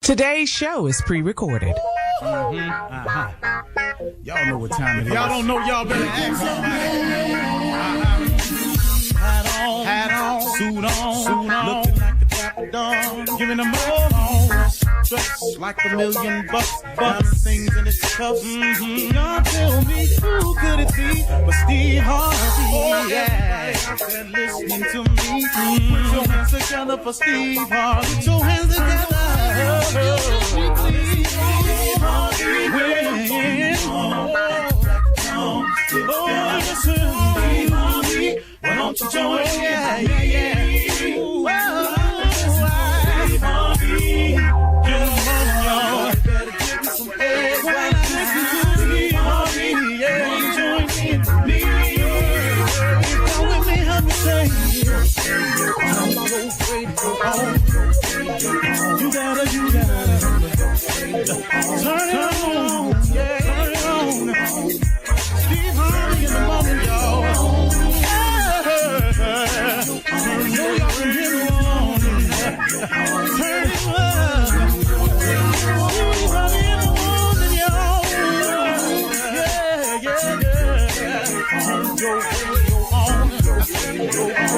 Today's show is pre-recorded. Y'all know what time it is. Y'all don't know, y'all better ask somebody. Hat on, suit on, looking like a dapper dog, giving them all dressed like $1 million bucks, things in its cuffs. Y'all tell me who could it be but Steve Harvey? Oh, yeah. Everybody listening to me. Put your hands together for Steve Harvey. Put your hands together. Steve Harvey. Oh, listen, Steve Harvey. Why don't you join me? Yeah. Steve Harvey. Come on, y'all. Better give me some eggs. Why not listen to Steve Harvey? Yeah, join me. Come with me, help me say. I'm so afraid to go home. You gotta turn it on. Yeah, turn it on. Steve Harvey in the morning, y'all. Know y'all can hear me on. Turn it up. Steve Harvey in the morning, y'all. Yeah. Your radio on.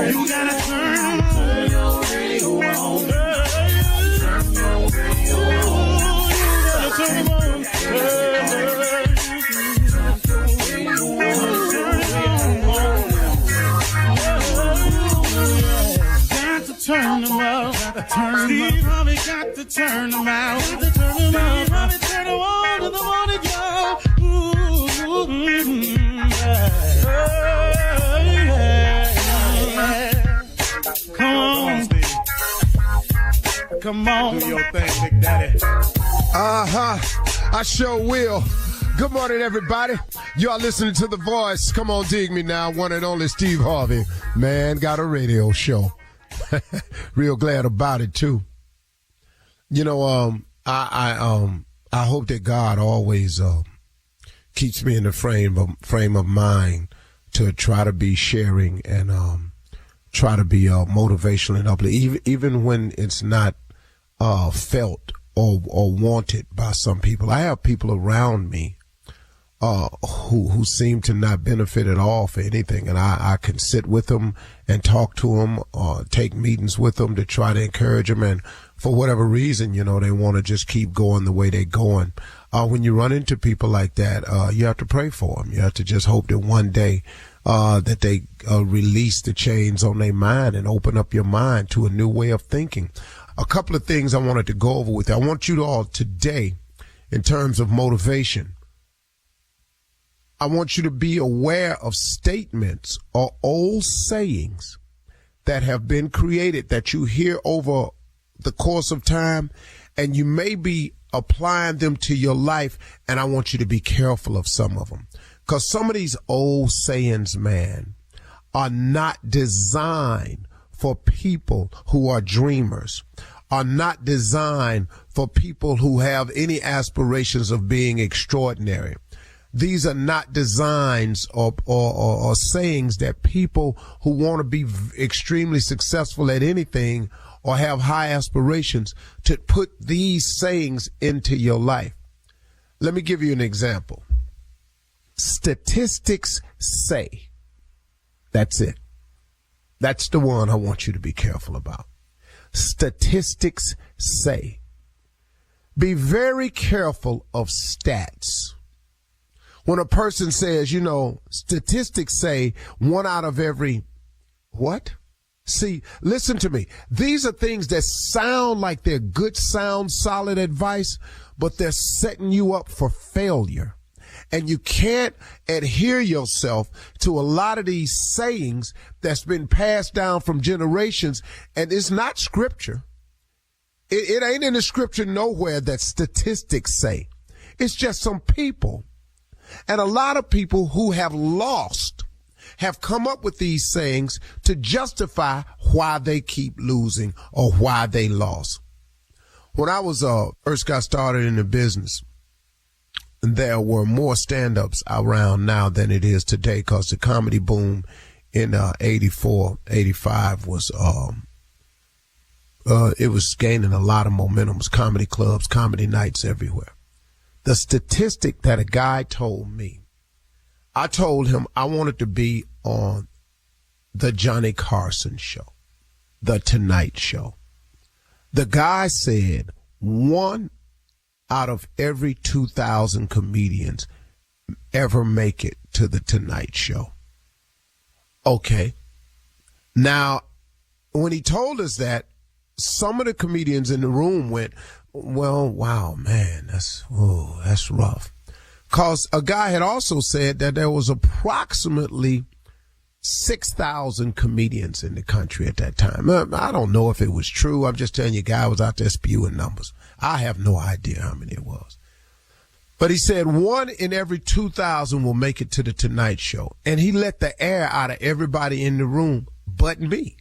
You gotta turn your radio on. Turn your radio on. You gotta turn it on. Turn them up, Steve Harvey got to turn them out. Steve Harvey turn them on to the morning, y'all. Come on, do your thing, Big Daddy. I sure will. Good morning, everybody. Y'all listening to The Voice. Come on, dig me now. One and only Steve Harvey. Man, got a radio show. Real glad about it too. You know, I hope that God always keeps me in the frame of mind to try to be sharing and try to be motivational and uplifting, even when it's not felt or wanted by some people. I have people around me who seem to not benefit at all for anything, and I can sit with them and talk to them or take meetings with them to try to encourage them, and for whatever reason, you know, they want to just keep going the way they're going. When you run into people like that, you have to pray for them. You have to just hope that one day that they release the chains on their mind and open up your mind to a new way of thinking. A couple of things I wanted to go over with you. I want you all today, in terms of motivation, I want you to be aware of statements or old sayings that have been created that you hear over the course of time, and you may be applying them to your life, and I want you to be careful of some of them. Because some of these old sayings, man, are not designed for people who are dreamers, are not designed for people who have any aspirations of being extraordinary. These are not designs or sayings that people who want to be extremely successful at anything or have high aspirations to put these sayings into your life. Let me give you an example. Statistics say. That's it. That's the one I want you to be careful about. Statistics say. Be very careful of stats. When a person says, you know, statistics say 1 out of every, what? See, listen to me. These are things that sound like they're good, sound, solid advice, but they're setting you up for failure. And you can't adhere yourself to a lot of these sayings that's been passed down from generations, and it's not scripture. It ain't in the scripture nowhere that statistics say. It's just some people. And a lot of people who have lost have come up with these sayings to justify why they keep losing or why they lost. When I was first got started in the business, there were more stand-ups around now than it is today, because the comedy boom in 84, 85 was it was gaining a lot of momentum. Comedy clubs, comedy nights everywhere. The statistic that a guy told me, I told him I wanted to be on the Johnny Carson show, the Tonight Show. The guy said 1 out of every 2,000 comedians ever make it to the Tonight Show. Okay. Now, when he told us that, some of the comedians in the room went, well, wow, man, that's rough. Because a guy had also said that there was approximately 6,000 comedians in the country at that time. I don't know if it was true. I'm just telling you, guy was out there spewing numbers. I have no idea how many it was. But he said 1 in every 2,000 will make it to the Tonight Show. And he let the air out of everybody in the room but me.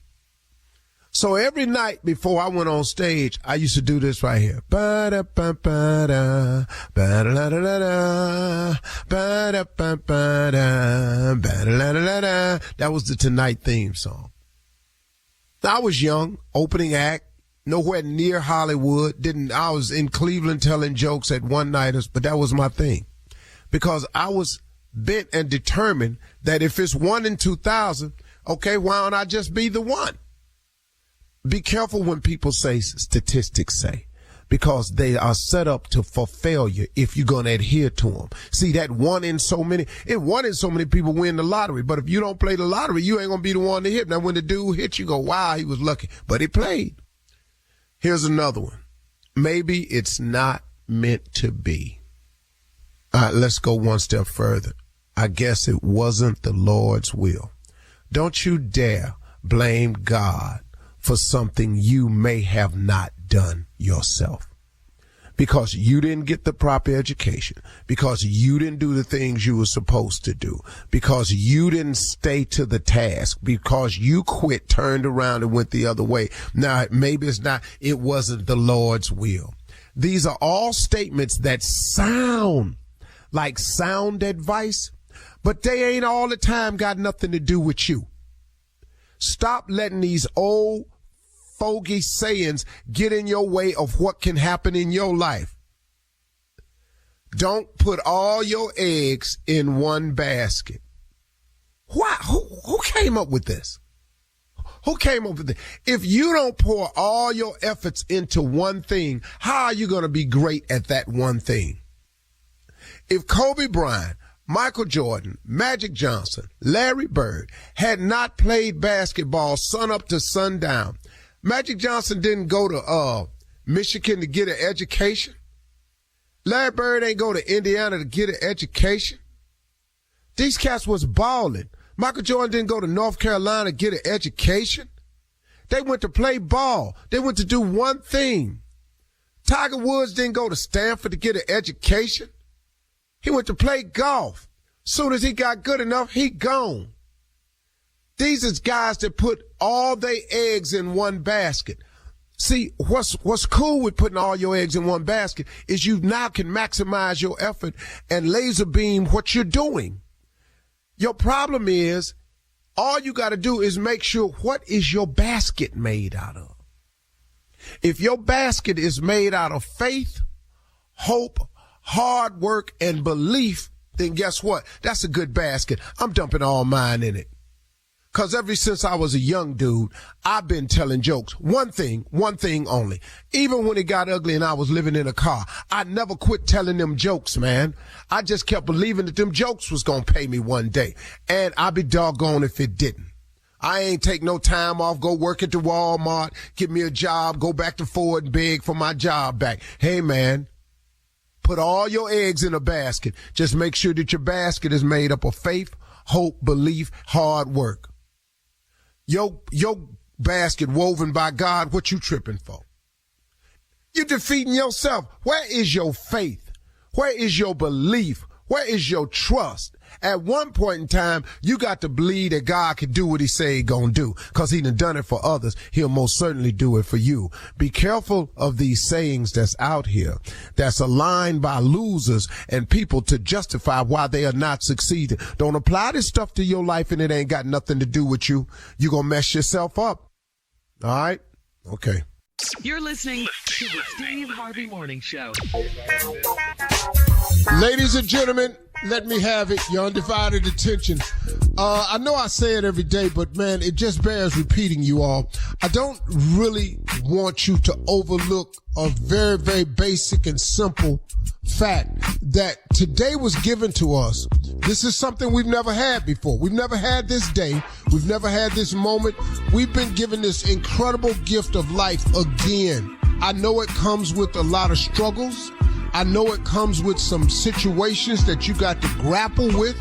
So every night before I went on stage, I used to do this right here. Ba-da-ba-ba-da, ba-da-da-da-da, ba-da-ba-ba-da, ba-da-da-da-da. That was the Tonight theme song. I was young, opening act, nowhere near Hollywood. I was in Cleveland telling jokes at one-nighters, but that was my thing. Because I was bent and determined that if it's 1 in 2,000, okay, why don't I just be the one? Be careful when people say statistics say, because they are set up for failure if you're going to adhere to them. See, that 1 in so many people win the lottery, but if you don't play the lottery, you ain't going to be the one to hit. Now, when the dude hits, you go, wow, he was lucky, but he played. Here's another one. Maybe it's not meant to be. All right, let's go one step further. I guess it wasn't the Lord's will. Don't you dare blame God for something you may have not done yourself. Because you didn't get the proper education, because you didn't do the things you were supposed to do, because you didn't stay to the task, because you quit, turned around and went the other way. Now, maybe it wasn't the Lord's will. These are all statements that sound like sound advice, but they ain't all the time got nothing to do with you. Stop letting these old fogey sayings get in your way of what can happen in your life. Don't put all your eggs in one basket. Why? Who came up with this? Who came up with this? If you don't pour all your efforts into one thing, how are you going to be great at that one thing? If Kobe Bryant, Michael Jordan, Magic Johnson, Larry Bird had not played basketball sun up to sundown, Magic Johnson didn't go to Michigan to get an education. Larry Bird ain't go to Indiana to get an education. These cats was balling. Michael Jordan didn't go to North Carolina to get an education. They went to play ball. They went to do one thing. Tiger Woods didn't go to Stanford to get an education. He went to play golf. Soon as he got good enough, he gone. These is guys that put all their eggs in one basket. See, what's cool with putting all your eggs in one basket is you now can maximize your effort and laser beam what you're doing. Your problem is all you got to do is make sure what is your basket made out of. If your basket is made out of faith, hope, hard work, and belief, then guess what? That's a good basket. I'm dumping all mine in it. Because ever since I was a young dude, I've been telling jokes. One thing only. Even when it got ugly and I was living in a car, I never quit telling them jokes, man. I just kept believing that them jokes was going to pay me one day. And I'd be doggone if it didn't. I ain't take no time off, go work at the Walmart, get me a job, go back to Ford and beg for my job back. Hey, man, put all your eggs in a basket. Just make sure that your basket is made up of faith, hope, belief, hard work. Your basket woven by God, what you tripping for? You're defeating yourself. Where is your faith? Where is your belief? Where is your trust? At one point in time, you got to believe that God can do what he say he gonna do, because he done it for others. He'll most certainly do it for you. Be careful of these sayings that's out here, that's aligned by losers and people to justify why they are not succeeding. Don't apply this stuff to your life and it ain't got nothing to do with you. You're gonna mess yourself up. All right? Okay. You're listening to the Steve Harvey Morning Show. Ladies and gentlemen, let me have it. Your undivided attention. I know I say it every day, but man, it just bears repeating, you all. I don't really want you to overlook a very, very basic and simple fact that today was given to us. This is something we've never had before. We've never had this day. We've never had this moment. We've been given this incredible gift of life again. I know it comes with a lot of struggles. I know it comes with some situations that you got to grapple with.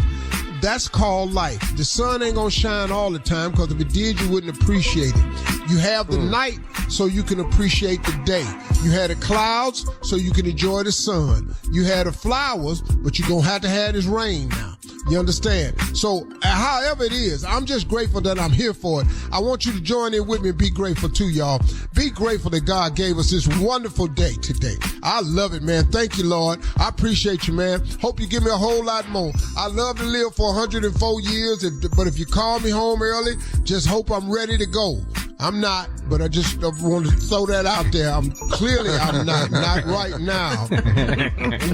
That's called life. The sun ain't gonna shine all the time, because if it did, you wouldn't appreciate it. You have the night so you can appreciate the day. You had the clouds so you can enjoy the sun. You had the flowers, but you're gonna have to have this rain now. You understand? So, however it is, I'm just grateful that I'm here for it. I want you to join in with me and be grateful too, y'all. Be grateful that God gave us this wonderful day today. I love it, man. Thank you, Lord. I appreciate you, man. Hope you give me a whole lot more. I love to live for 104 years, but if you call me home early, just hope I'm ready to go. I'm not, but I just want to throw that out there. I'm not right now.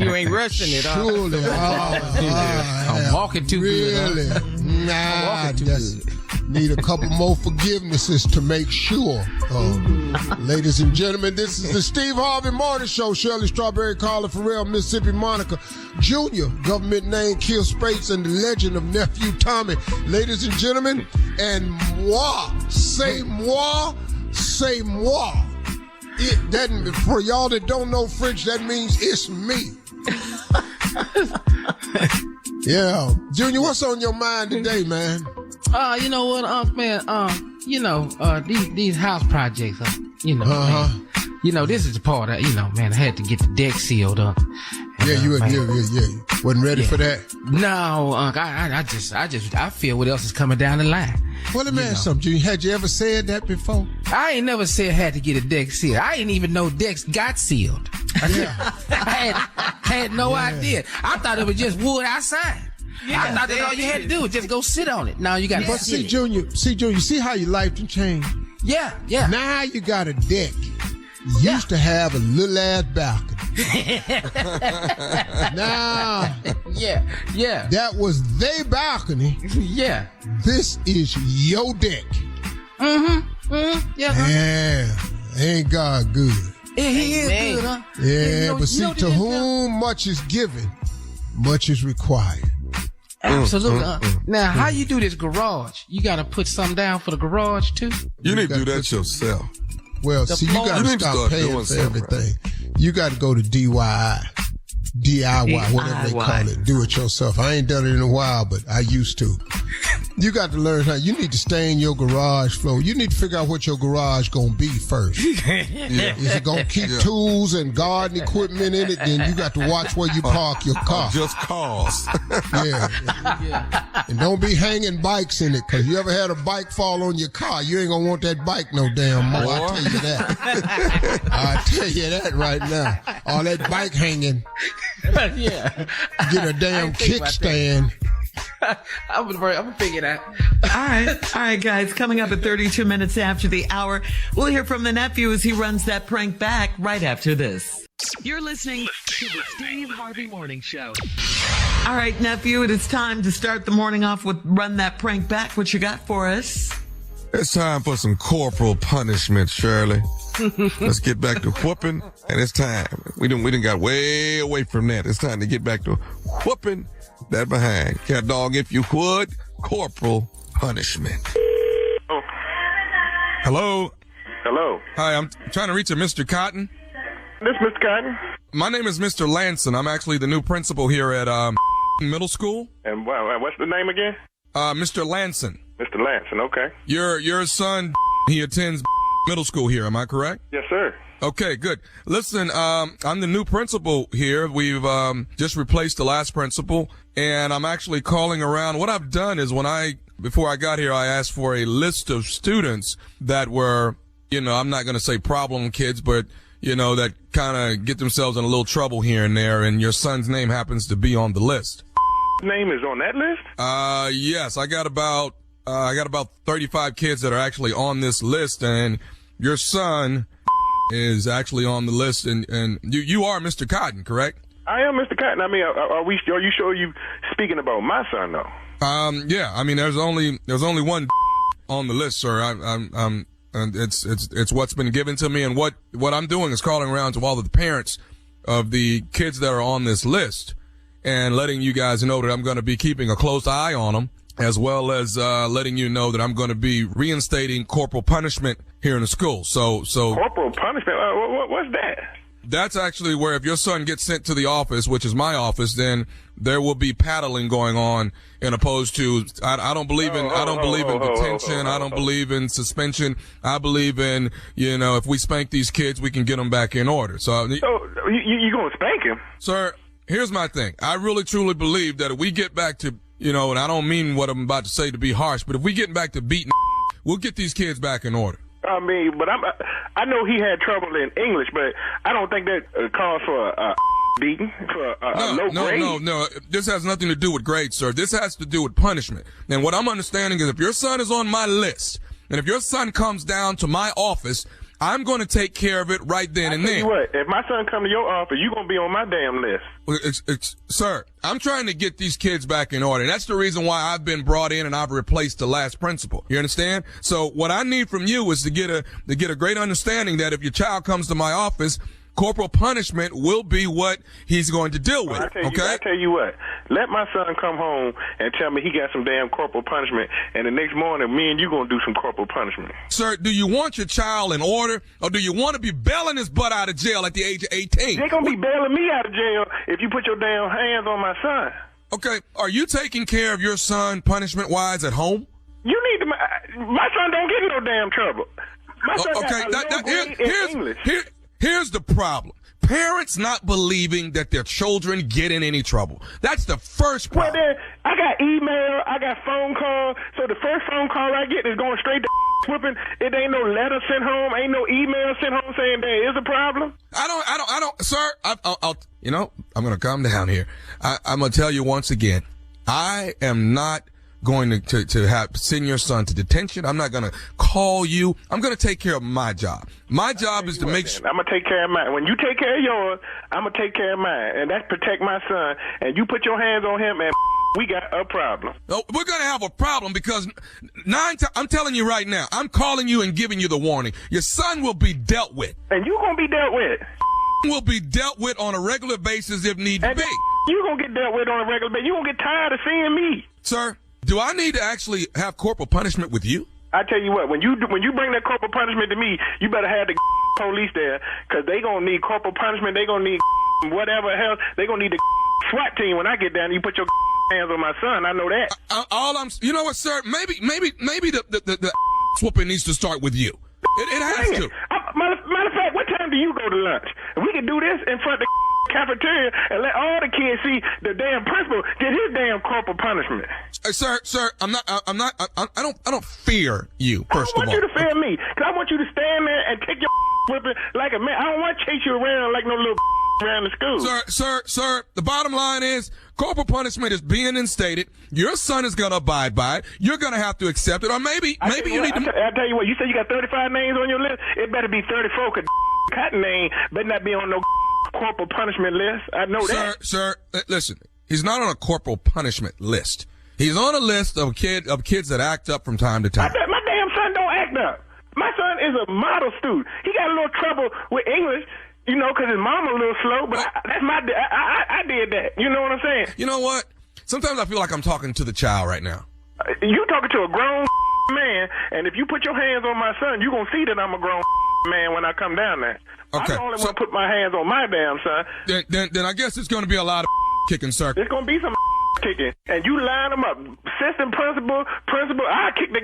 You ain't rushing it, huh? Surely. I'm walking too really? good. Huh? Nah, just need a couple more forgivenesses to make sure. Ladies and gentlemen, this is the Steve Harvey Morning Show. Shirley Strawberry, Carla Farrell, Mississippi Monica Jr., government name Kill Spates, and the legend of Nephew Tommy. Ladies and gentlemen, and moi, say moi, say moi. That, for y'all that don't know French, that means it's me. Yeah. Junior, what's on your mind today, man? You know what, man, these house projects, man, this is the part that, man, I had to get the deck sealed up. Yeah, you wasn't ready for that? No, I feel what else is coming down the line. Well, let me ask something, Junior. Had you ever said that before? I ain't never said I had to get a deck sealed. I didn't even know decks got sealed. Yeah. I had no idea. I thought it was just wood outside. Yeah, I thought that all you had to do was just go sit on it. Now you got to But see, Junior, see how your life can change? Yeah. Now you got a deck. You used to have a little ass balcony. Now, yeah. That was their balcony. Yeah. This is your deck. Yeah. Ain't God good? Yeah, he is good, huh? Yeah, but see, to whom much is given, much is required. Absolutely. Now, how you do this garage? You got to put something down for the garage, too? You need to do that yourself. Well, see, you got to stop paying for everything. You got to go to DIY, whatever they call it. Do it yourself. I ain't done it in a while, but I used to. You got to learn how. You need to stay in your garage floor. You need to figure out what your garage going to be first. Is it going to keep tools and garden equipment in it? Then you got to watch where you park your car. Just cause. Yeah. And don't be hanging bikes in it, because you ever had a bike fall on your car, you ain't going to want that bike no damn more. I'll tell you that. I'll tell you that right now. All that bike hanging. Yeah. Get a damn kickstand. I'm gonna figure it out. All right, guys. Coming up at 32 minutes after the hour, we'll hear from the nephew as he runs that prank back right after this. You're listening to the Steve Harvey Morning Show. All right, nephew, it is time to start the morning off with Run That Prank Back. What you got for us? It's time for some corporal punishment, Shirley. Let's get back to whooping, and it's time. We done got way away from that. It's time to get back to whooping that behind. Cat dog, if you would, corporal punishment. Oh. Hello? Hello. Hi, I'm trying to reach a Mr. Cotton. This Mr. Cotton? My name is Mr. Lanson. I'm actually the new principal here at middle school. And what's the name again? Mr. Lanson. Mr. Lanson, okay. Your son, he attends middle school here, am I correct? Yes, sir. Okay, good. Listen, I'm the new principal here. We've just replaced the last principal, and I'm actually calling around. What I've done is before I got here, I asked for a list of students that were, I'm not going to say problem kids, but, that kind of get themselves in a little trouble here and there, and your son's name happens to be on the list. Name is on that list? Yes, I got about 35 kids that are actually on this list, and your son is actually on the list, and you are Mr. Cotton, correct? I am Mr. Cotton. I mean, are you sure you speaking about my son though? Yeah. I mean, there's only one on the list, sir. And it's what's been given to me, and what I'm doing is calling around to all of the parents of the kids that are on this list and letting you guys know that I'm going to be keeping a close eye on them, as well as letting you know that I'm going to be reinstating corporal punishment here in the school. So corporal punishment? What's that? That's actually where if your son gets sent to the office, which is my office, then there will be paddling going on, in opposed to I don't believe in detention. I don't believe in suspension. I believe in, if we spank these kids, we can get them back in order. So you gonna spank him, sir? Here's my thing. I really truly believe that if we get back to, and I don't mean what I'm about to say to be harsh, but if we get back to beating, we'll get these kids back in order. I mean, but I know he had trouble in English, but I don't think that calls for a beating, for a low grade. No. This has nothing to do with grades, sir. This has to do with punishment. And what I'm understanding is if your son is on my list, and if your son comes down to my office, I'm going to take care of it right then and there. Tell you what, if my son come to your office, you're going to be on my damn list. Sir, I'm trying to get these kids back in order. And that's the reason why I've been brought in and I've replaced the last principal. You understand? So what I need from you is to get a great understanding that if your child comes to my office, corporal punishment will be what he's going to deal with. I tell you what, let my son come home and tell me he got some damn corporal punishment, and the next morning, me and you gonna do some corporal punishment. Sir, do you want your child in order, or do you want to be bailing his butt out of jail at the age of 18? They're gonna be bailing me out of jail if you put your damn hands on my son. Okay, are you taking care of your son punishment-wise at home? You need to. My son don't get in no damn trouble. My son got a low grade in English. Here's the problem. Parents not believing that their children get in any trouble. That's the first problem. Well, then, I got email, I got phone call, so the first phone call I get is going straight to whooping. It ain't no letter sent home, ain't no email sent home saying there is a problem. I don't, sir, I'm going to calm down here. I'm going to tell you once again, I am not going to have send your son to detention. I'm not going to call you. I'm going to take care of my job. My job is to make sure. I'm going to take care of mine. When you take care of yours, I'm going to take care of mine. And that's protect my son. And you put your hands on him, and we got a problem. No, we're going to have a problem because I'm telling you right now, I'm calling you and giving you the warning. Your son will be dealt with. And you going to be dealt with. Will be dealt with on a regular basis if need be. You going to get dealt with on a regular basis. You going to get tired of seeing me. Sir, do I need to actually have corporal punishment with you? I tell you what, when you bring that corporal punishment to me, you better have the police there, because they going to need corporal punishment. They going to need whatever else. They going to need the SWAT team when I get down. You put your hands on my son. I know that. You know what, sir? Maybe the whooping needs to start with you. It has to. Matter of fact, what time do you go to lunch? We can do this in front of the cafeteria and let all the kids see the damn principal get his damn corporal punishment. Sir, I don't fear you, first of all. I don't want you to fear me, because I want you to stand there and take your whipping like a man. I don't want to chase you around like no little around the school. Sir, the bottom line is corporal punishment is being instated. Your son is going to abide by it. You're going to have to accept it, or maybe you need to. I tell you what, you said you got 35 names on your list. It better be 34, because Cotton name better not be on no corporal punishment list. I know that. Sir, listen. He's not on a corporal punishment list. He's on a list of kids that act up from time to time. My damn son don't act up. My son is a model student. He got a little trouble with English, because his mama a little slow, but I did that. You know what I'm saying? You know what? Sometimes I feel like I'm talking to the child right now. You talking to a grown man, and if you put your hands on my son, you going to see that I'm a grown man when I come down there. Okay. I don't want to put my hands on my damn son. Then I guess it's going to be a lot of kicking, sir. There's going to be some kicking. And you line them up. Assistant principal, I kick the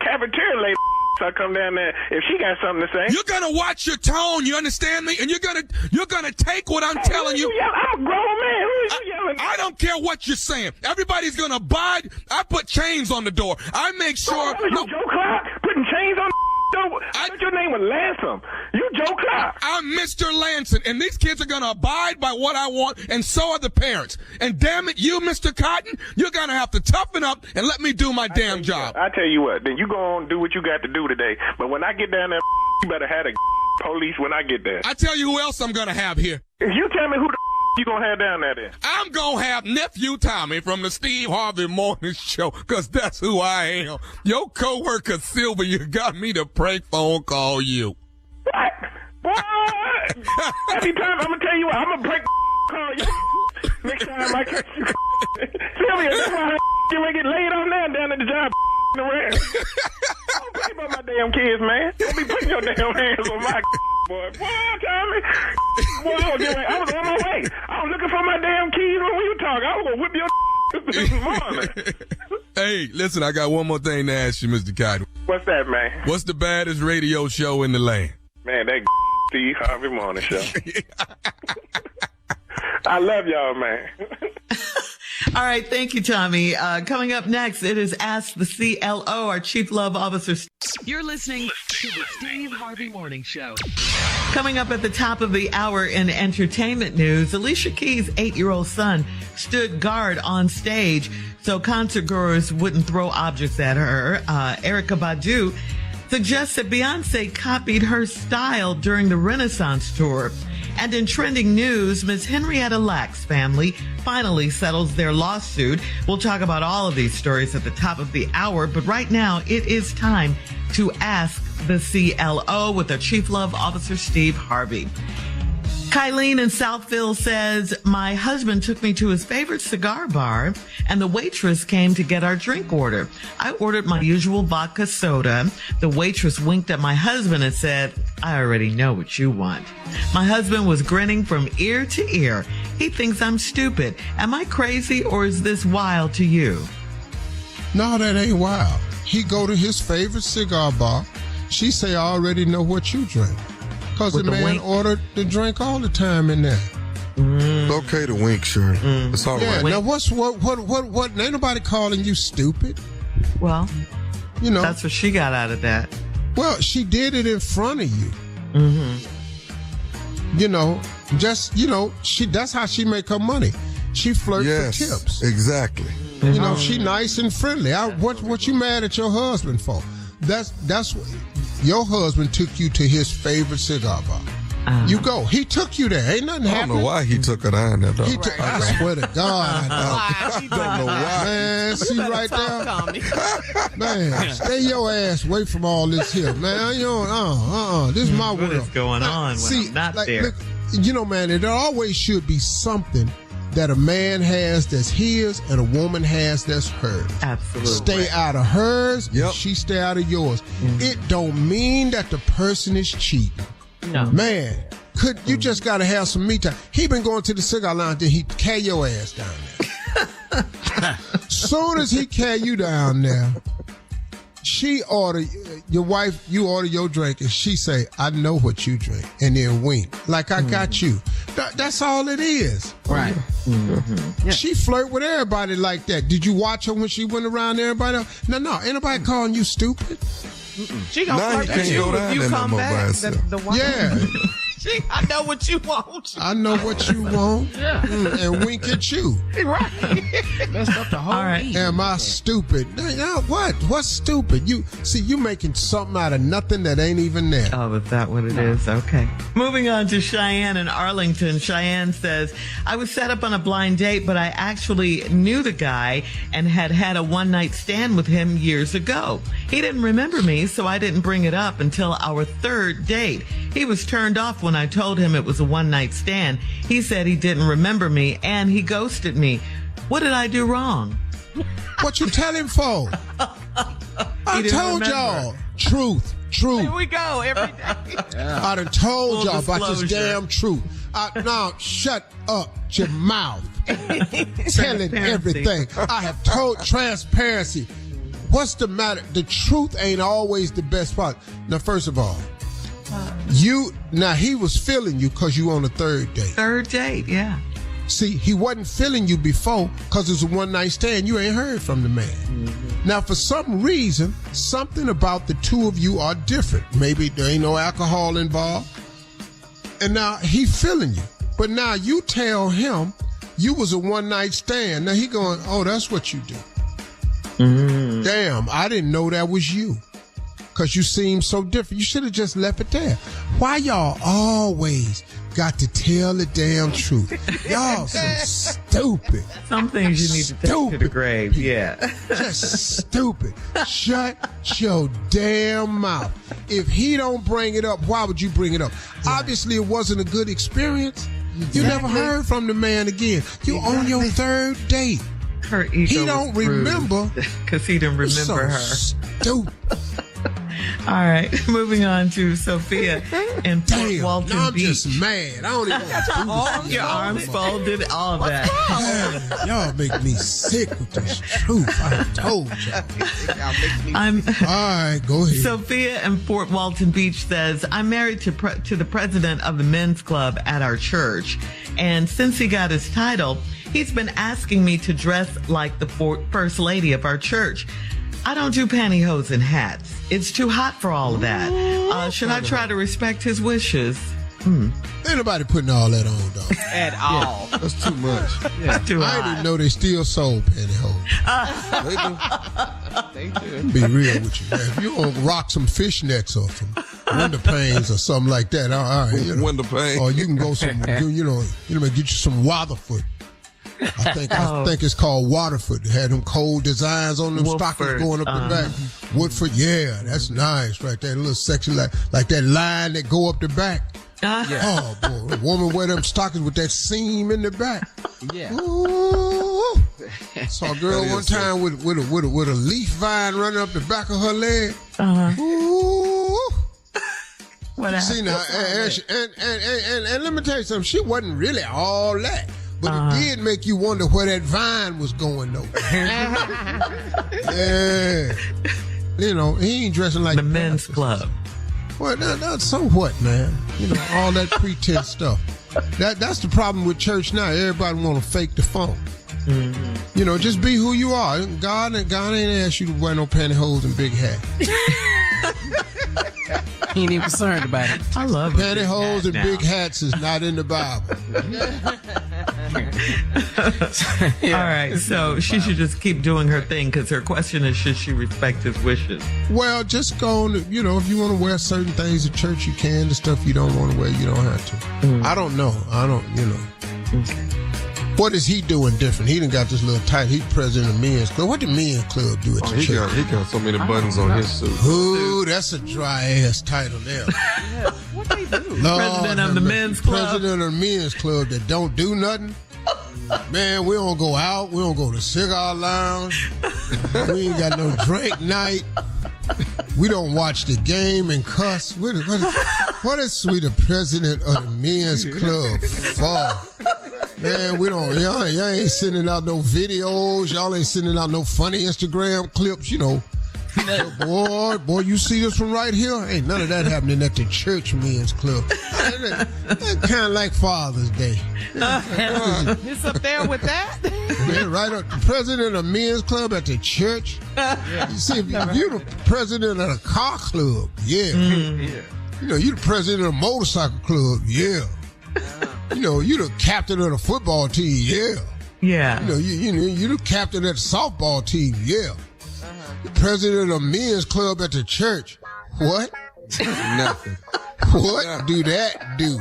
cafeteria lady. I come down there if she got something to say. You're gonna watch your tone, you understand me? And you're gonna take what I'm telling you. I'm a grown man. Who is you yelling? I don't care what you're saying. Everybody's gonna abide. I put chains on the door. I make sure. Joe Clark putting chains on the door. I thought your name was Lansom. You Joe Clark. I'm Mr. Lanson, and these kids are gonna abide by what I want, and so are the parents. And damn it, you, Mr. Cotton, you're gonna have to toughen up and let me do my damn job. I tell you what, then you go on and do what you got to do today. But when I get down there, you better have a police when I get there. I tell you who else I'm gonna have here. If you tell me who the you gonna have down there then? I'm gonna have Nephew Tommy from the Steve Harvey Morning Show, cause that's who I am. Your coworker Sylvia got me to prank phone call you. What? What? Every time I'm gonna tell you what, I'm gonna break call you. Next time I catch you. Sylvia, that's why you ain't get laid off now down at the job around. Don't play about my damn kids, man. Don't be putting your damn hands on my boy. Boy, Tommy. Boy, I was on my way. I was looking for my damn keys when we were talking. I was gonna whip your this morning. Hey, listen, I got one more thing to ask you, Mr. Cotton. What's that, man? What's the baddest radio show in the land? Man, that Steve Harvey Morning Show. I love y'all, man. All right. Thank you, Tommy. Coming up next, it is Ask the CLO, our Chief Love Officer. You're listening to the Steve Harvey Morning Show. Coming up at the top of the hour in entertainment news, Alicia Keys' 8-year-old son stood guard on stage so concert goers wouldn't throw objects at her. Erykah Badu suggests that Beyonce copied her style during the Renaissance tour. And in trending news, Ms. Henrietta Lacks' family finally settles their lawsuit. We'll talk about all of these stories at the top of the hour, but right now it is time to Ask the CLO with our Chief Love Officer, Steve Harvey. Kylene in Southfield says, my husband took me to his favorite cigar bar and the waitress came to get our drink order. I ordered my usual vodka soda. The waitress winked at my husband and said, I already know what you want. My husband was grinning from ear to ear. He thinks I'm stupid. Am I crazy or is this wild to you? No, that ain't wild. He go to his favorite cigar bar. She say, I already know what you drink. Because the man ordered the drink all the time in there. It's okay to wink, sure. It's all right. Now what? Ain't nobody calling you stupid. Well, you know. That's what she got out of that. Well, she did it in front of you. Mm-hmm. You know, that's how she make her money. She flirts for tips. Exactly. You know, she nice and friendly. What you mad at your husband for? That's what your husband took you to his favorite cigar bar. You go. He took you there. Ain't nothing happened. I don't know why he took her down there, though. I swear to God, I don't know why. Man, see right there? Man, stay your ass away from all this here, man. You know, this is my world. What is going on when I'm not there? Look, you know, man, there always should be something that a man has that's his and a woman has that's hers. Absolutely. Stay out of hers, she stay out of yours. It don't mean that the person is cheap. No. Man, you just gotta have some me time. He been going to the cigar lounge, then he carry your ass down there. Soon as he carry you down there, she order your wife, you order your drink, and she say, I know what you drink, and then wink. Like I got you. That's all it is. Right. Mm-hmm. Yeah. She flirt with everybody like that. Did you watch her when she went around everybody else? No. Ain't nobody calling you stupid. She gonna flirt with you if you come back. Yeah. I know what you want. I know what you want. And wink at you. Right. Messed up the whole right. Am I stupid? No, what? What's stupid? You making something out of nothing that ain't even there. Oh, is that what it is? Okay. Moving on to Cheyenne in Arlington. Cheyenne says, I was set up on a blind date, but I actually knew the guy and had a one-night stand with him years ago. He didn't remember me, so I didn't bring it up until our third date. He was turned off when I told him it was a one-night stand. He said he didn't remember me, and he ghosted me. What did I do wrong? What you tell him for? I told y'all. Truth. Here we go, every day. I done told y'all about this disclosure. damn truth. Now, shut up your mouth. Telling everything. I have told transparency. What's the matter? The truth ain't always the best part. Now, first of all, he was feeling you because you on a third date. Third date, yeah. See, he wasn't feeling you before because it was a one-night stand. You ain't heard from the man. Mm-hmm. Now, for some reason, something about the two of you are different. Maybe there ain't no alcohol involved. And now he feeling you. But now you tell him you was a one-night stand. Now he going, oh, that's what you do. Mm-hmm. Damn, I didn't know that was you. because you seem so different. You should have just left it there. Why y'all always got to tell the damn truth? Y'all so stupid. Some things you need to take to the grave. Yeah. Just stupid. Shut your damn mouth. If he don't bring it up, why would you bring it up? Obviously, it wasn't a good experience. You never heard from the man again. You on your third date. Her ego He don't remember. Because he didn't remember her. Stupid. All right, moving on to Sophia in Fort Walton I'm Beach. just mad. I don't even want to do Your arms folded, all of that. Man, y'all make me sick with this truth. I told you. All right, go ahead. Sophia in Fort Walton Beach says, I'm married to the president of the men's club at our church. And since he got his title, he's been asking me to dress like the first lady of our church. I don't do pantyhose and hats. It's too hot for all of that. Should I try to respect his wishes? Ain't nobody putting all that on, dog. At all. That's too much. It's too I hot. didn't even know they still sold pantyhose. They do. Be real with you, man. If you want to rock some fishnets or some window panes or something like that, all right. You know. Window pane. Or you can go get you some Waterford. I think it's called Waterford. They had them cold designs on them stockings going up the back. Woodford, yeah, that's nice right there. A little section like that line that go up the back. Oh boy, a woman wear them stockings with that seam in the back. Yeah. Ooh. Saw a girl one time with a leaf vine running up the back of her leg. Ooh. What happened? See now, and let me tell you something. She wasn't really all that. But it did make you wonder where that vine was going, though. Yeah. You know, he ain't dressing like the men's club. Well, that's so what, man? You know, all that pretense stuff. That's the problem with church now. Everybody want to fake the funk. Mm-hmm. You know, just be who you are. God ain't asked you to wear no pantyhose and big hat. He ain't even concerned about it. I love pantyhose and big hats is not in the Bible. All right, so she should just keep doing her thing because her question is, should she respect his wishes? Well, just go on, if you want to wear certain things at church, you can. The stuff you don't want to wear, you don't have to. I don't know. What is he doing different? He done got this little title. He's president of the men's club. What did men's club do at the church? He got so many buttons on his suit. Ooh, that's a dry ass title there. Yeah. What they do? President of the men's club. President of the men's club that don't do nothing. Man, we don't go out. We don't go to cigar lounge. We ain't got no drink night. We don't watch the game and cuss. What is we the president of the men's club for? Man, y'all ain't sending out no videos. Y'all ain't sending out no funny Instagram clips, Boy, you see this one right here? Ain't none of that happening at the church men's club. That's kind of like Father's Day. It's up there with that? Yeah, right up. The president of men's club at the church. You see, if you're the president of the car club, yeah. You the president of the motorcycle club, yeah. You the captain of the football team, yeah. Yeah. You the captain of the softball team, yeah. The president of men's club at the church. What? Nothing. What do that do?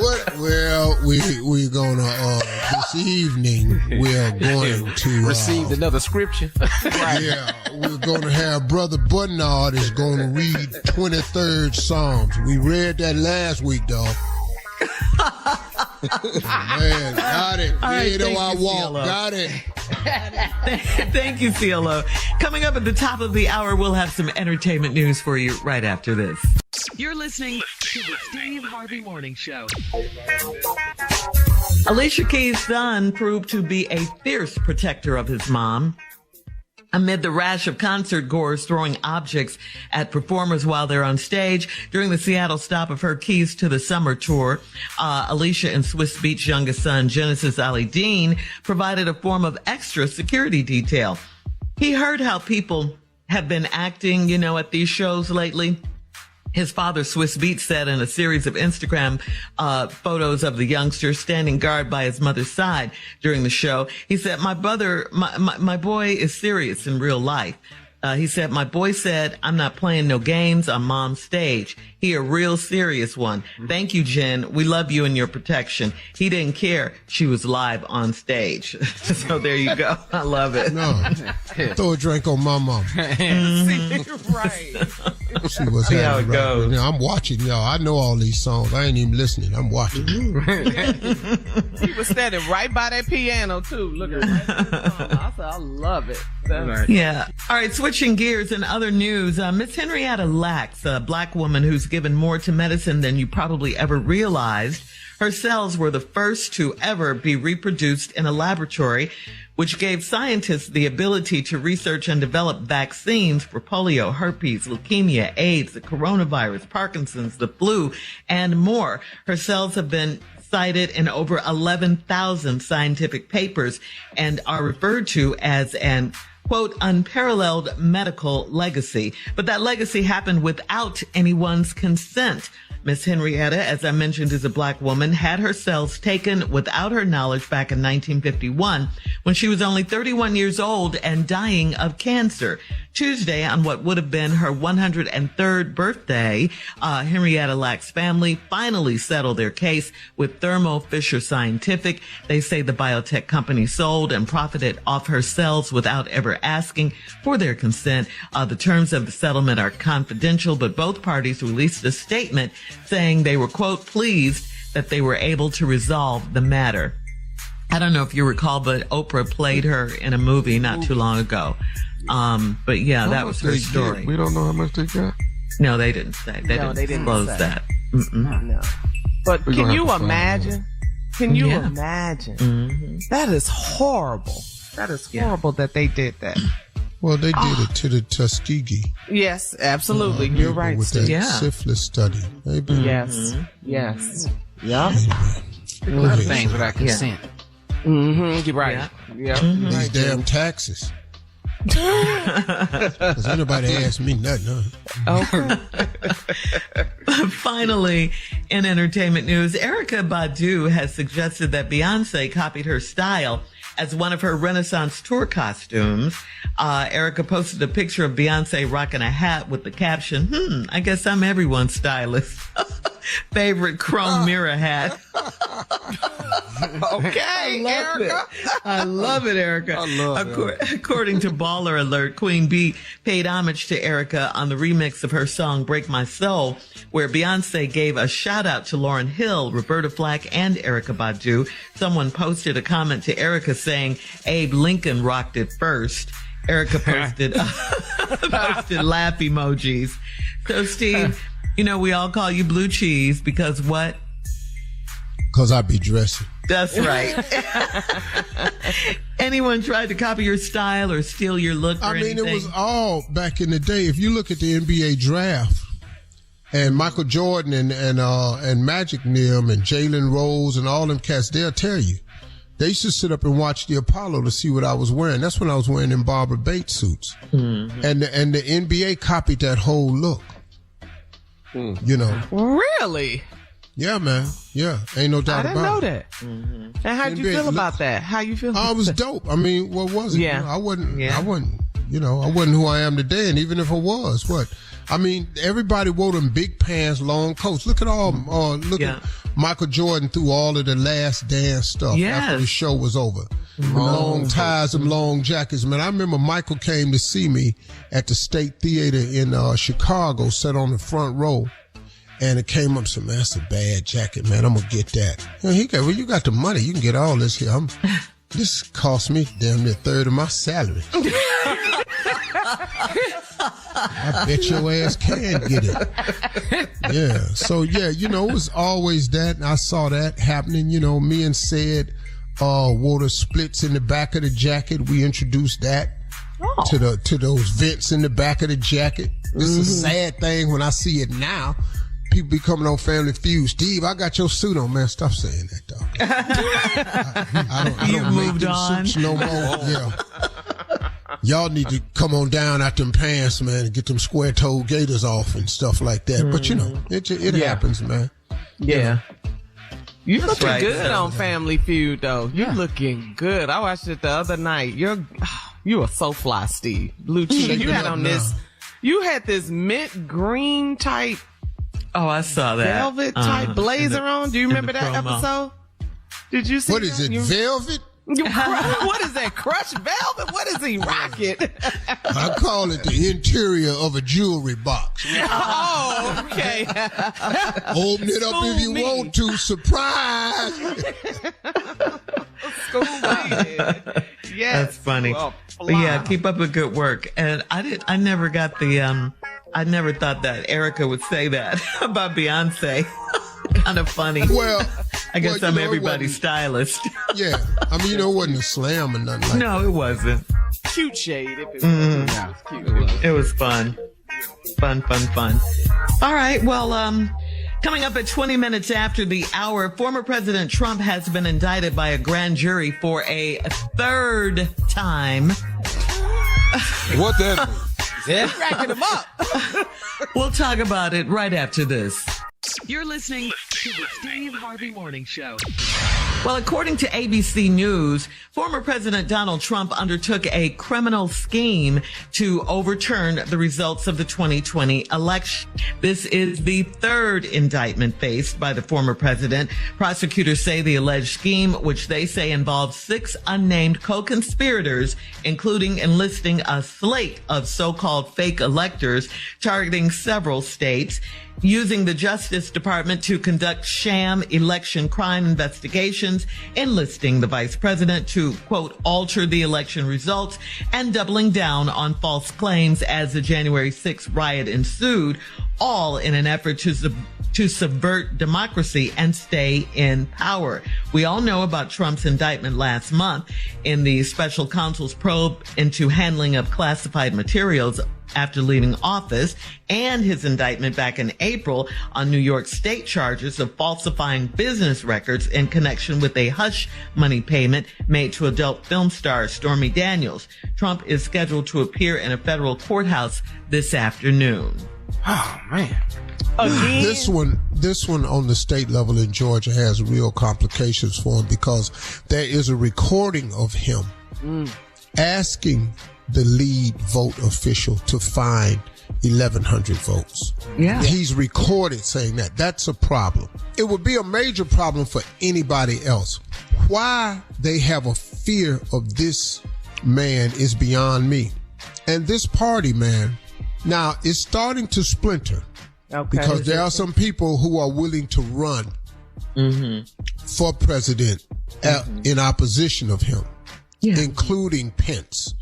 What? Well, we're gonna this evening we're going to received another scripture. Right. Yeah, we're gonna have Brother Budnard is gonna read 23rd Psalms. We read that last week, dog. Man, got it. I walk. Got it. Thank you, CLO. Coming up at the top of the hour, we'll have some entertainment news for you right after this. You're listening to the Steve Harvey Morning Show. Alicia Keys' son proved to be a fierce protector of his mom. Amid the rash of concert goers throwing objects at performers while they're on stage during the Seattle stop of her Keys to the Summer tour, Alicia and Swiss Beats' youngest son, Genesis Ali Dean, provided a form of extra security detail. He heard how people have been acting, at these shows lately. His father, Swiss Beats, said in a series of Instagram photos of the youngster standing guard by his mother's side during the show, he said, my boy is serious in real life. He said, my boy said, I'm not playing no games on mom's stage. He a real serious one. Thank you, Jen. We love you and your protection. He didn't care. She was live on stage. So there you go. I love it. No. Throw a drink on my mom. Right. She was See how it right goes. now. I'm watching, y'all. I know all these songs. I ain't even listening. I'm watching. He was standing right by that piano, too. Looking right at the song. I said, I love it. Yeah. All right. Switching gears in other news, Miss Henrietta Lacks, a black woman who's given more to medicine than you probably ever realized. Her cells were the first to ever be reproduced in a laboratory, which gave scientists the ability to research and develop vaccines for polio, herpes, leukemia, AIDS, the coronavirus, Parkinson's, the flu, and more. Her cells have been cited in over 11,000 scientific papers and are referred to as an quote, unparalleled medical legacy. But that legacy happened without anyone's consent. Miss Henrietta, as I mentioned, is a black woman, had her cells taken without her knowledge back in 1951 when she was only 31 years old and dying of cancer. Tuesday, on what would have been her 103rd birthday, Henrietta Lacks' family finally settled their case with Thermo Fisher Scientific. They say the biotech company sold and profited off her cells without ever asking for their consent. The terms of the settlement are confidential, but both parties released a statement saying they were, quote, pleased that they were able to resolve the matter. I don't know if you recall, but Oprah played her in a movie not too long ago. But yeah, that was her story. We don't know how much they got. No, they didn't say. They didn't disclose that. No. But can you imagine? Can you Yeah. imagine? Mm-hmm. That is horrible. That is horrible that they did that. Well, they did it to the Tuskegee. Yes, absolutely. You're people right, with that Steve. Yeah. syphilis study. They been, Yes. Yes. Yeah. Go A lot of ahead. things without consent. Mm-hmm. You're right. Yeah. Yeah. These damn taxes. Because anybody asked me nothing. Huh? Okay. Finally, in entertainment news, Erykah Badu has suggested that Beyonce copied her style as one of her Renaissance tour costumes. Erykah posted a picture of Beyonce rocking a hat with the caption, I guess I'm everyone's stylist. Favorite chrome mirror hat. Okay, Erica. I love it, Erica. I love it. According to Baller Alert, Queen Bee paid homage to Erica on the remix of her song Break My Soul, where Beyonce gave a shout out to Lauryn Hill, Roberta Flack, and Erykah Badu. Someone posted a comment to Erica saying Abe Lincoln rocked it first. Erica posted laugh emojis. So, Steve, you know, we all call you Blue Cheese because what? Because I be dressing. That's right. Anyone tried to copy your style or steal your look or anything? It was all back in the day. If you look at the NBA draft, and Michael Jordan and Magic Nim and Jalen Rose and all them cats, they'll tell you. They used to sit up and watch the Apollo to see what I was wearing. That's when I was wearing them Barbara Bates suits. Mm-hmm. And the NBA copied that whole look. You know. Really? Yeah, man. Yeah. Ain't no doubt I about it. didn't know that. Mm-hmm. And how'd you NBA feel about that? How you feel? I was dope. I mean, what was it? Yeah. You know, I wasn't, Yeah. I wasn't who I am today. And even if I was, what? I mean, everybody wore them big pants, long coats. Look at at Michael Jordan through all of the Last Dance stuff after the show was over. Long ties and long jackets. Man, I remember Michael came to see me at the State Theater in Chicago, sat on the front row. And it came up and said, man, that's a bad jacket, man. I'm going to get that. And he go, well, you got the money. You can get all this here. This cost me damn near a third of my salary. I bet your ass can get it. Yeah. So, yeah, you know, it was always that. And I saw that happening. You know, me and Sid wore the splits in the back of the jacket. We introduced that to those vents in the back of the jacket. This is a sad thing when I see it now. People be coming on Family Feud. Steve, I got your suit on, man. Stop saying that, dog. I don't make them suits no more. Yeah. Y'all need to come on down out them pants, man, and get them square-toed gaiters off and stuff like that. But, you know, it happens, man. Yeah. You That's looking right, good so. on Family Feud, though. You looking good. I watched it the other night. You are so fly, Steve. Blue cheese. You had on this. You had this mint green type. Oh, I saw that. Velvet type blazer on. Do you remember that promo. episode? Did you see What is it, velvet? What is that? Crushed velvet? What is he rocking? I call it the interior of a jewelry box. Oh, okay. Open it up if you want to. Surprise! School me. Yes. That's funny. Well, But yeah, keep up the good work. And I never got the, I never thought that Erica would say that about Beyonce. Kind of funny. Well, I guess well, I'm it everybody's wasn't- stylist. Yeah, I mean, it wasn't a slam or nothing like No, it wasn't. Cute shade. If it was. Yeah, it was cute. It was fun. Fun. All right. Well, coming up at 20 minutes after the hour, former President Trump has been indicted by a grand jury for a third time. What that mean? Yeah. Racking them up. We'll talk about it right after this. You're listening to the Steve Harvey Morning Show. Well, according to ABC News, former President Donald Trump undertook a criminal scheme to overturn the results of the 2020 election. This is the third indictment faced by the former president. Prosecutors say the alleged scheme, which they say involved 6 unnamed co-conspirators, including enlisting a slate of so-called fake electors targeting several states, using the Justice Department to conduct sham election crime investigations, enlisting the vice president to, quote, alter the election results, and doubling down on false claims as the January 6th riot ensued, all in an effort to subvert democracy and stay in power. We all know about Trump's indictment last month in the special counsel's probe into handling of classified materials after leaving office, and his indictment back in April on New York State charges of falsifying business records in connection with a hush money payment made to adult film star Stormy Daniels. Trump is scheduled to appear in a federal courthouse this afternoon. Oh, man. Again? This one on the state level in Georgia has real complications for him because there is a recording of him asking the lead vote official to find 1,100 votes. Yeah. He's recorded saying that. That's a problem. It would be a major problem for anybody else. Why they have a fear of this man is beyond me. And this party, man, now is starting to splinter. Okay. Because there are some people who are willing to run for president in opposition of him, including Pence.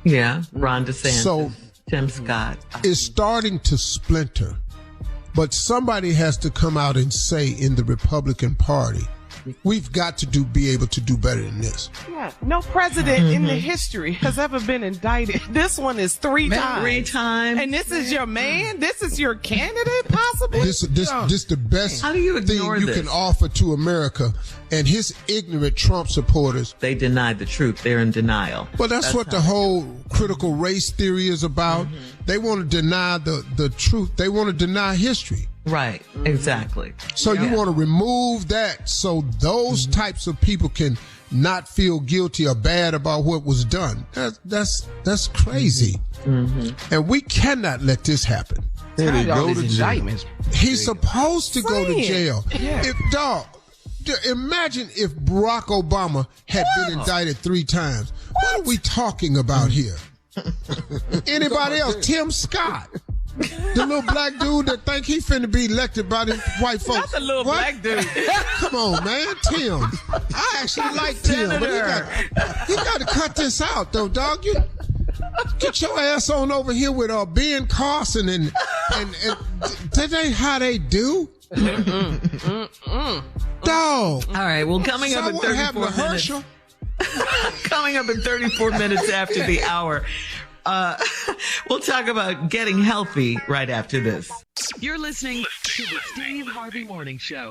Yeah, Ron DeSantis, So Tim Scott. it's starting to splinter, but somebody has to come out and say in the Republican Party, we've got to be able to do better than this. Yeah, no president in the history has ever been indicted. This one is 3 times. 3 times. And this is your man? This is your candidate, possibly? This the best How do you thing ignore you this? can offer to America, and his ignorant Trump supporters. They denied the truth. They're in denial. Well, that's what the whole critical race theory is about. They want to deny the truth. They want to deny history. Right, exactly. So you want to remove that so those types of people can not feel guilty or bad about what was done. That's crazy. And we cannot let this happen. Did he All go these to jail? indictments. He's supposed to go to Saying. jail. Yeah. Imagine if Barack Obama had been indicted 3 times. What are we talking about here? Anybody else? Tim Scott. The little black dude that think he finna be elected by the white folks. Not the little What? black dude. Come on, man. Tim. I actually like Tim, but he got to cut this out, though, dog. You get your ass on over here with Ben Carson and that ain't how they do. Dog. All right, well, coming up So in what happened 34 to minutes. Herschel? Coming up in 34 minutes after the hour. We'll talk about getting healthy right after this. You're listening to the Steve Harvey Morning Show.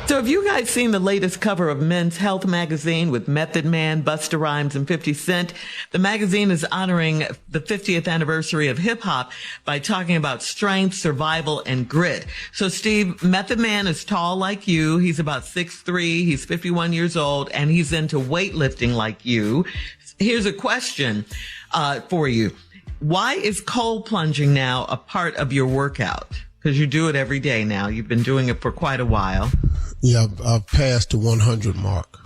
So have you guys seen the latest cover of Men's Health magazine with Method Man, Busta Rhymes, and 50 Cent? The magazine is honoring the 50th anniversary of hip hop by talking about strength, survival, and grit. So Steve, Method Man is tall like you. He's about 6'3". He's 51 years old, and he's into weightlifting like you. Here's a question for you. Why is cold plunging now a part of your workout? Because you do it every day now. You've been doing it for quite a while. Yeah, I've passed the 100 mark.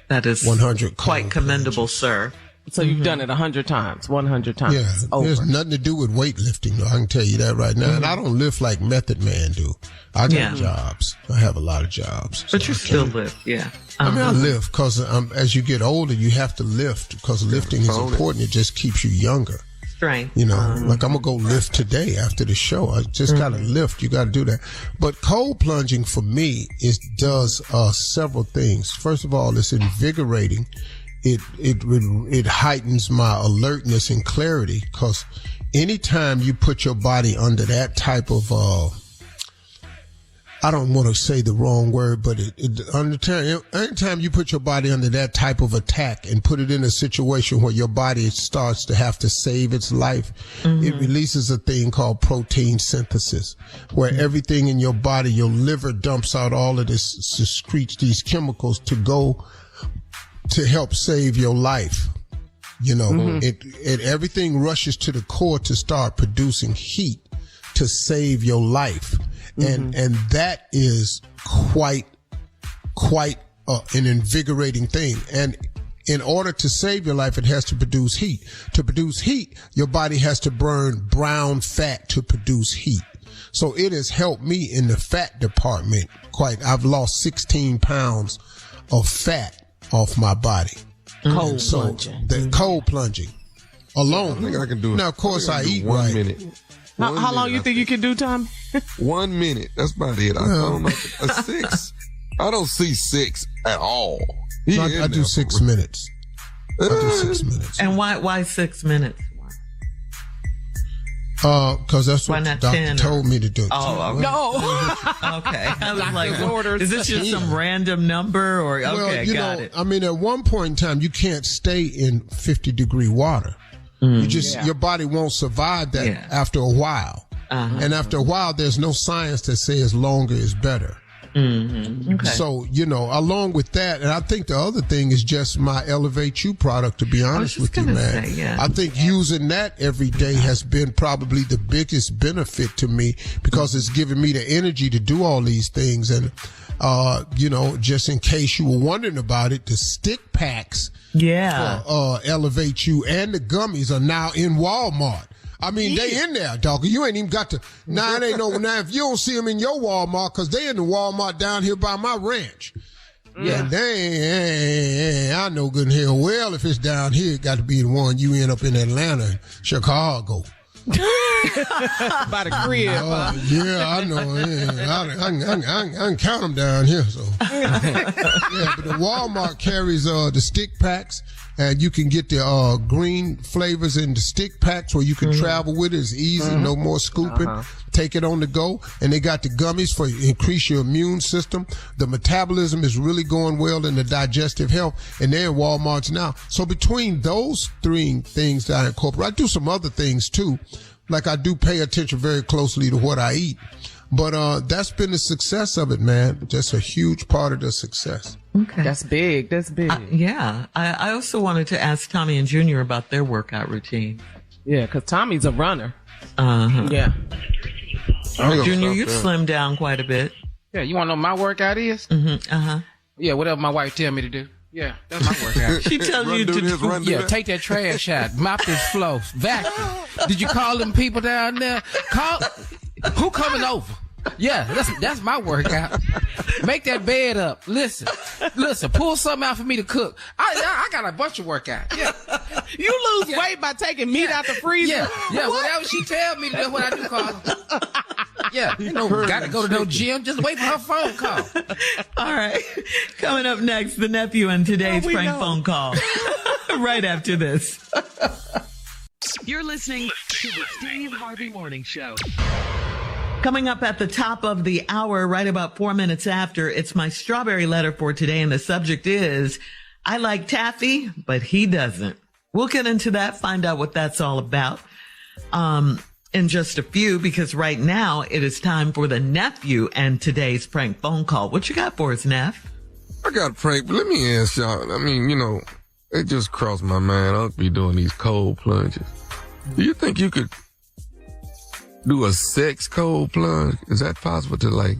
That is 100 quite commendable, sir. So you've done it 100 times, 100 times. Yeah, over. There's nothing to do with weightlifting, though. I can tell you that right now. And I don't lift like Method Man do. I got jobs. I have a lot of jobs. But you still lift, yeah. I mean, I lift because as you get older, you have to lift because lifting is important. It just keeps you younger. Strength. You know, like I'm going to go lift today after the show. I just got to lift. You got to do that. But cold plunging for me does several things. First of all, it's invigorating. It heightens my alertness and clarity because anytime you put your body under that type of I don't want to say the wrong word, but anytime you put your body under that type of attack and put it in a situation where your body starts to have to save its life, it releases a thing called protein synthesis, where everything in your body, your liver dumps out all of this, secretes these chemicals to help save your life. You know, everything rushes to the core to start producing heat to save your life. And that is quite an invigorating thing. And in order to save your life, it has to produce heat. To produce heat, your body has to burn brown fat to produce heat. So it has helped me in the fat department I've lost 16 pounds of fat off my body. Cold plunging. The cold plunging alone. I think I can do it. Now, of course, I eat 1 right. minute. How long you think you can do, Tommy? 1 minute. That's about it. I don't know. A 6. I don't see 6 at all. No, I do 6 minutes. I do 6 minutes. And why 6 minutes? Because that's what the doctor told me to do. Oh, okay. No. Okay. I was like, orders. Is this just some random number or, okay, well, got it. I mean, at one point in time, you can't stay in 50-degree water. Your body won't survive that after a while. And after a while, there's no science that says longer is better. Okay. So, along with that, and I think the other thing is just my Elevate You product, to be honest with you, man. I think using that every day has been probably the biggest benefit to me because it's given me the energy to do all these things. And, just in case you were wondering about it, the stick packs for Elevate You and the gummies are now in Walmart. I mean, they in there, dog. You ain't even got to. Now it ain't no. Now if you don't see them in your Walmart, cause they in the Walmart down here by my ranch. Yeah, they. I know good and hell well if it's down here, it got to be the one you end up in Atlanta, Chicago. By the crib. Yeah, I know. Yeah. I can count them down here. So but the Walmart carries the stick packs. And you can get the green flavors in the stick packs where you can travel with it. It's easy, no more scooping. Take it on the go. And they got the gummies for increase your immune system. The metabolism is really going well in the digestive health. And they're in Walmarts now. So between those 3 things that I incorporate, I do some other things too. Like I do pay attention very closely to what I eat. But that's been the success of it, man. Just a huge part of the success. Okay. That's big. That's big. I also wanted to ask Tommy and Junior about their workout routine. Yeah, because Tommy's a runner. Yeah. Junior, you've slimmed down quite a bit. Yeah, you want to know what my workout is? Yeah, whatever my wife tell me to do. Yeah, that's my workout. She tells you to do. Take that trash out. Mop this floor. Vacuum. Did you call them people down there? Who coming over? Yeah, that's my workout. Make that bed up. Listen, pull something out for me to cook. I got a bunch of workouts. Yeah. You lose weight by taking meat out the freezer. Yeah, whatever she tell me to do, what I do, call. Yeah, got to go to no gym. Just wait for her phone call. All right. Coming up next, the nephew and today's prank phone call. Right after this. You're listening to the Steve Harvey Morning Show. Coming up at the top of the hour, right about 4 minutes after, it's my strawberry letter for today. And the subject is, I like taffy, but he doesn't. We'll get into that, find out what that's all about in just a few, because right now it is time for the nephew and today's prank phone call. What you got for us, Neff? I got a prank, but let me ask y'all. I mean, It just crossed my mind. I'll be doing these cold plunges. Do you think you could do a sex cold plunge? Is that possible to like?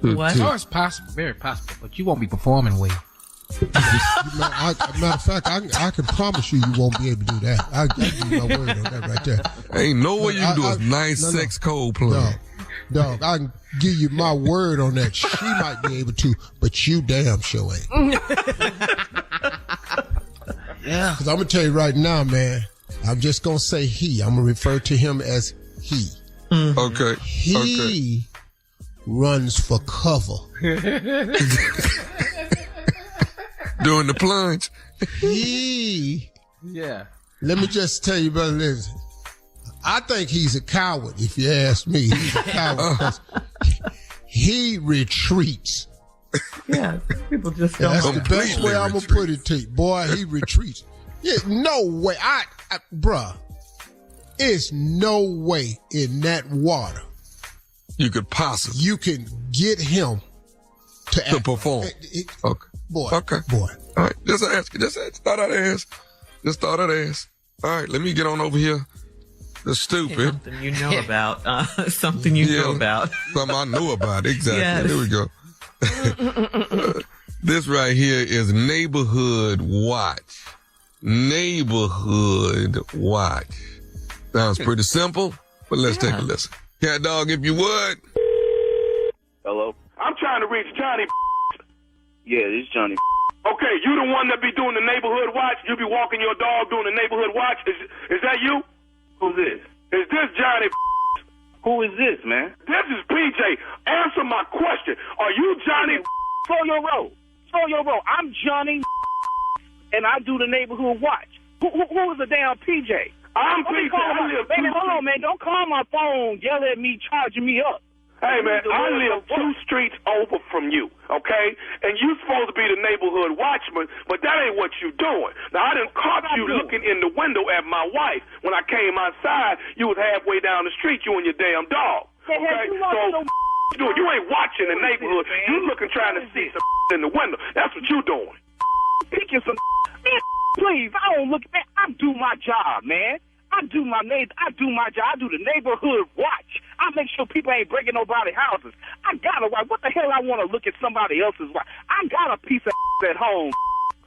What? Sure, it's possible, very possible, but you won't be performing well. Matter of fact, I can promise you won't be able to do that. I give you my word on that right there. Ain't no way you can do a nice sex cold plunge. Dog, I can give you my word on that. She might be able to, but you damn sure ain't. Yeah. Because I'm going to tell you right now, man, I'm just going to say he. I'm going to refer to him as he. Mm-hmm. Okay. He runs for cover. During the plunge. Yeah. Let me just tell you, brother, listen. I think he's a coward, if you ask me. He's a coward because he retreats. Yeah, people just don't. That's the best way I'm going to put it to you. Boy, he retreats. Yeah, no way. Bruh, it's no way in that water you could possibly. You can get him to perform. Okay. Boy. Okay. Boy. All right. Just ask. Just thought I'd ask. Just thought I'd ask. All right. Let me get on over here. The stupid. Something you know about. Something you know about. Something I know about. Exactly. Yes. There we go. This right here is Neighborhood Watch. Neighborhood Watch. Sounds pretty simple, but let's take a listen. Cat Dog, if you would. Hello? I'm trying to reach Johnny. Yeah, this is Johnny. Okay, you the one that be doing the neighborhood watch? You be walking your dog doing the neighborhood watch? Is that you? Who's this? Is this Johnny? Who is this, man? This is PJ. Answer my question. Are you Johnny? Slow your roll. I'm Johnny, and I do the neighborhood watch. Who is the damn PJ? I'm PJ. Baby, hold on, man. Don't call my phone, yell at me, charging me up. Hey, man, I live 2 streets over from you, okay? And you supposed to be the neighborhood watchman, but that ain't what you doing. Now, I done caught you looking in the window at my wife. When I came outside, you was halfway down the street, you and your damn dog. Okay? So, you ain't watching the neighborhood. You looking trying to see some in the window. That's what you doing. Picking some man, please, I don't look, man. I do my job, man. I do my job. I do the neighborhood watch. I make sure people ain't breaking nobody's houses. I got a wife. What the hell I want to look at somebody else's wife? I got a piece of at home.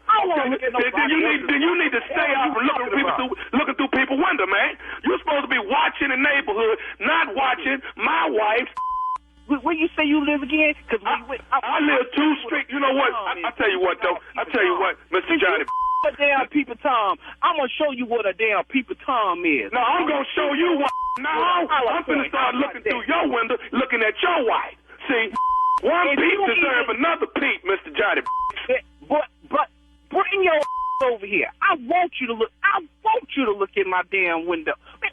I don't want to look at nobody Then you need to stay out from looking through people's window, man. You're supposed to be watching the neighborhood, not watching my wife. Where you say you live again? Cause I live 2 streets. You know what? I tell you what, though. I tell you what, Mr. Johnny. A damn Pimpin Tom. I'm gonna show you what a damn Pimpin Tom is. No, I'm gonna show you what. No, I'm gonna start looking through your window, looking at your wife. See, one peep deserves another peep, Mr. Johnny. But bring your over here. I want you to look in my damn window. Man,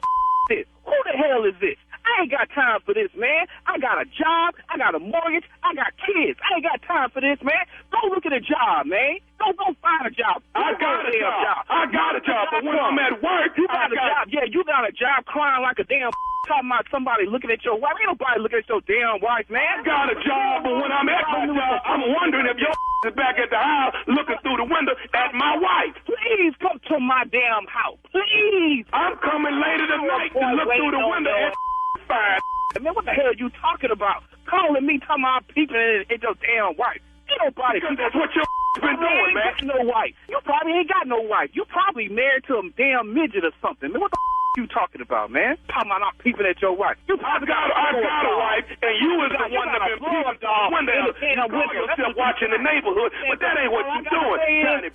this. Who the hell is this? I ain't got time for this, man. I got a job. I got a mortgage. I got kids. I ain't got time for this, man. Go look at a job, man. Go find a job. I got a job. But when I'm at work, you got a job. Yeah, you got a job crying like a damn talking about somebody looking at your wife. Ain't nobody looking at your damn wife, man. I got a job, but when I'm at my job, I'm wondering if your is back at the house looking through the window at my wife. Please come to my damn house. Please. I'm coming later tonight to look through the window at fine. Man, what the hell are you talking about? Calling me, talking about peeping at your damn wife. Ain't nobody. Because that's what your been doing, man. Got no wife. You probably ain't got no wife. You probably married to a damn midget or something. Man, what the you talking about, man? Talking about not peeping at your wife. I got a wife, and you was the one that been peeping at the window and call yourself watching the neighborhood, but that ain't what you doing.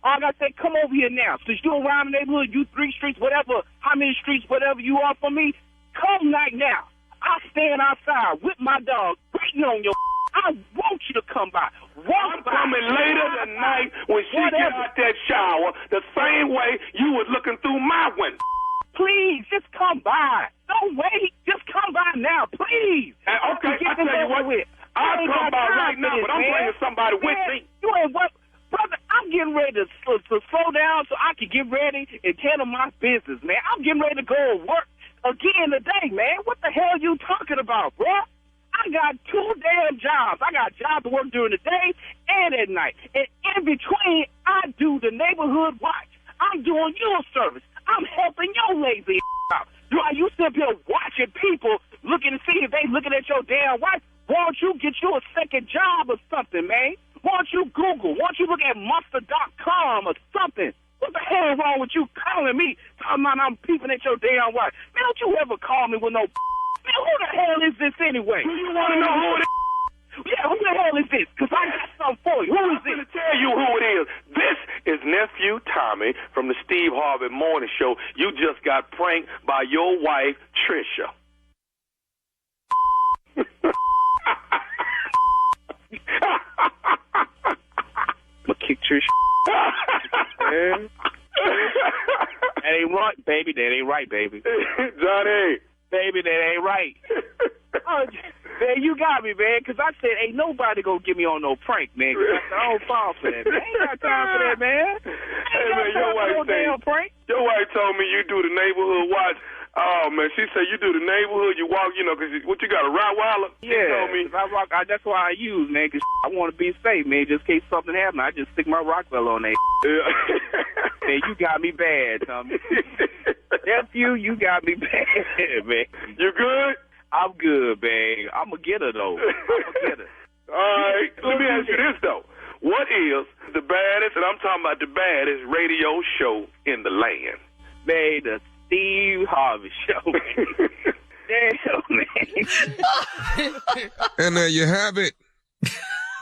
All I gotta say, come over here now. Since you around the neighborhood, you 3 streets, whatever, how many streets, whatever you are from me, come right now. I stand outside with my dog, waiting on your. I want you to come by. I'm coming later tonight when she get out that shower, the same way you was looking through my window. Please, just come by. Don't wait. Just come by now, please. Okay, I tell you what. I'll come by right now, but I'm bringing somebody with me. You ain't what? Brother, I'm getting ready to slow down so I can get ready and handle my business, man. I'm getting ready to go to work again today, man. What the hell you talking about, bro? I got 2 damn jobs. I got jobs to work during the day and at night. And In between, I do the neighborhood watch. I'm doing you a service. I'm helping your lazy out. While you sit here watching people looking to see if they looking at your damn wife, why don't you get you a second job or something, man? Why don't you Google? Why don't you look at Monster.com or something? What the hell is wrong with you calling me, talking about I'm peeping at your damn wife? Man, don't you ever call me with no man, who the hell is this anyway? Do you want to know who it is? Yeah, who the hell is this? Because I got something for you. Who is this? I'm going to tell you who it is. This is Nephew Tommy from the Steve Harvey Morning Show. You just got pranked by your wife, Trisha. I'm going to kick Trisha. That ain't right, baby. That ain't right, baby. Johnny. Baby, that ain't right. Oh, man, you got me, man, because I said ain't nobody going to get me on no prank, man, because I don't fall for that, man. I ain't got time for that, man. Hey, man, your wife told me you do the neighborhood watch. Oh, man, she said you do the neighborhood, you walk, you know, because what, you got a Rottweiler? Yeah, she told me. That's why I use, man, because I want to be safe, man, just in case something happens. I just stick my Rottweiler on that. Man, you got me bad, Tommy. Nephew, you got me bad, man. You good? I'm good, man. I'm going to get her, though. I'm going to get her. All right. Let me ask you this, though. What is the baddest, and I'm talking about the baddest radio show in the land? Man, the Steve Harvey Show. Damn, man. And there you have it.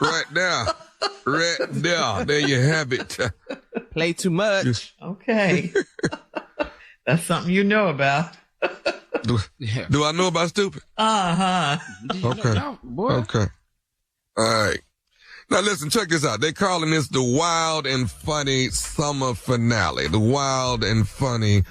Right there. Right there. There you have it. Play too much. Okay. That's something you know about. Do I know about stupid? Uh-huh. Okay. Okay. All right. Now listen, check this out. They're calling this the Wild and Funny Summer Finale. The Wild and Funny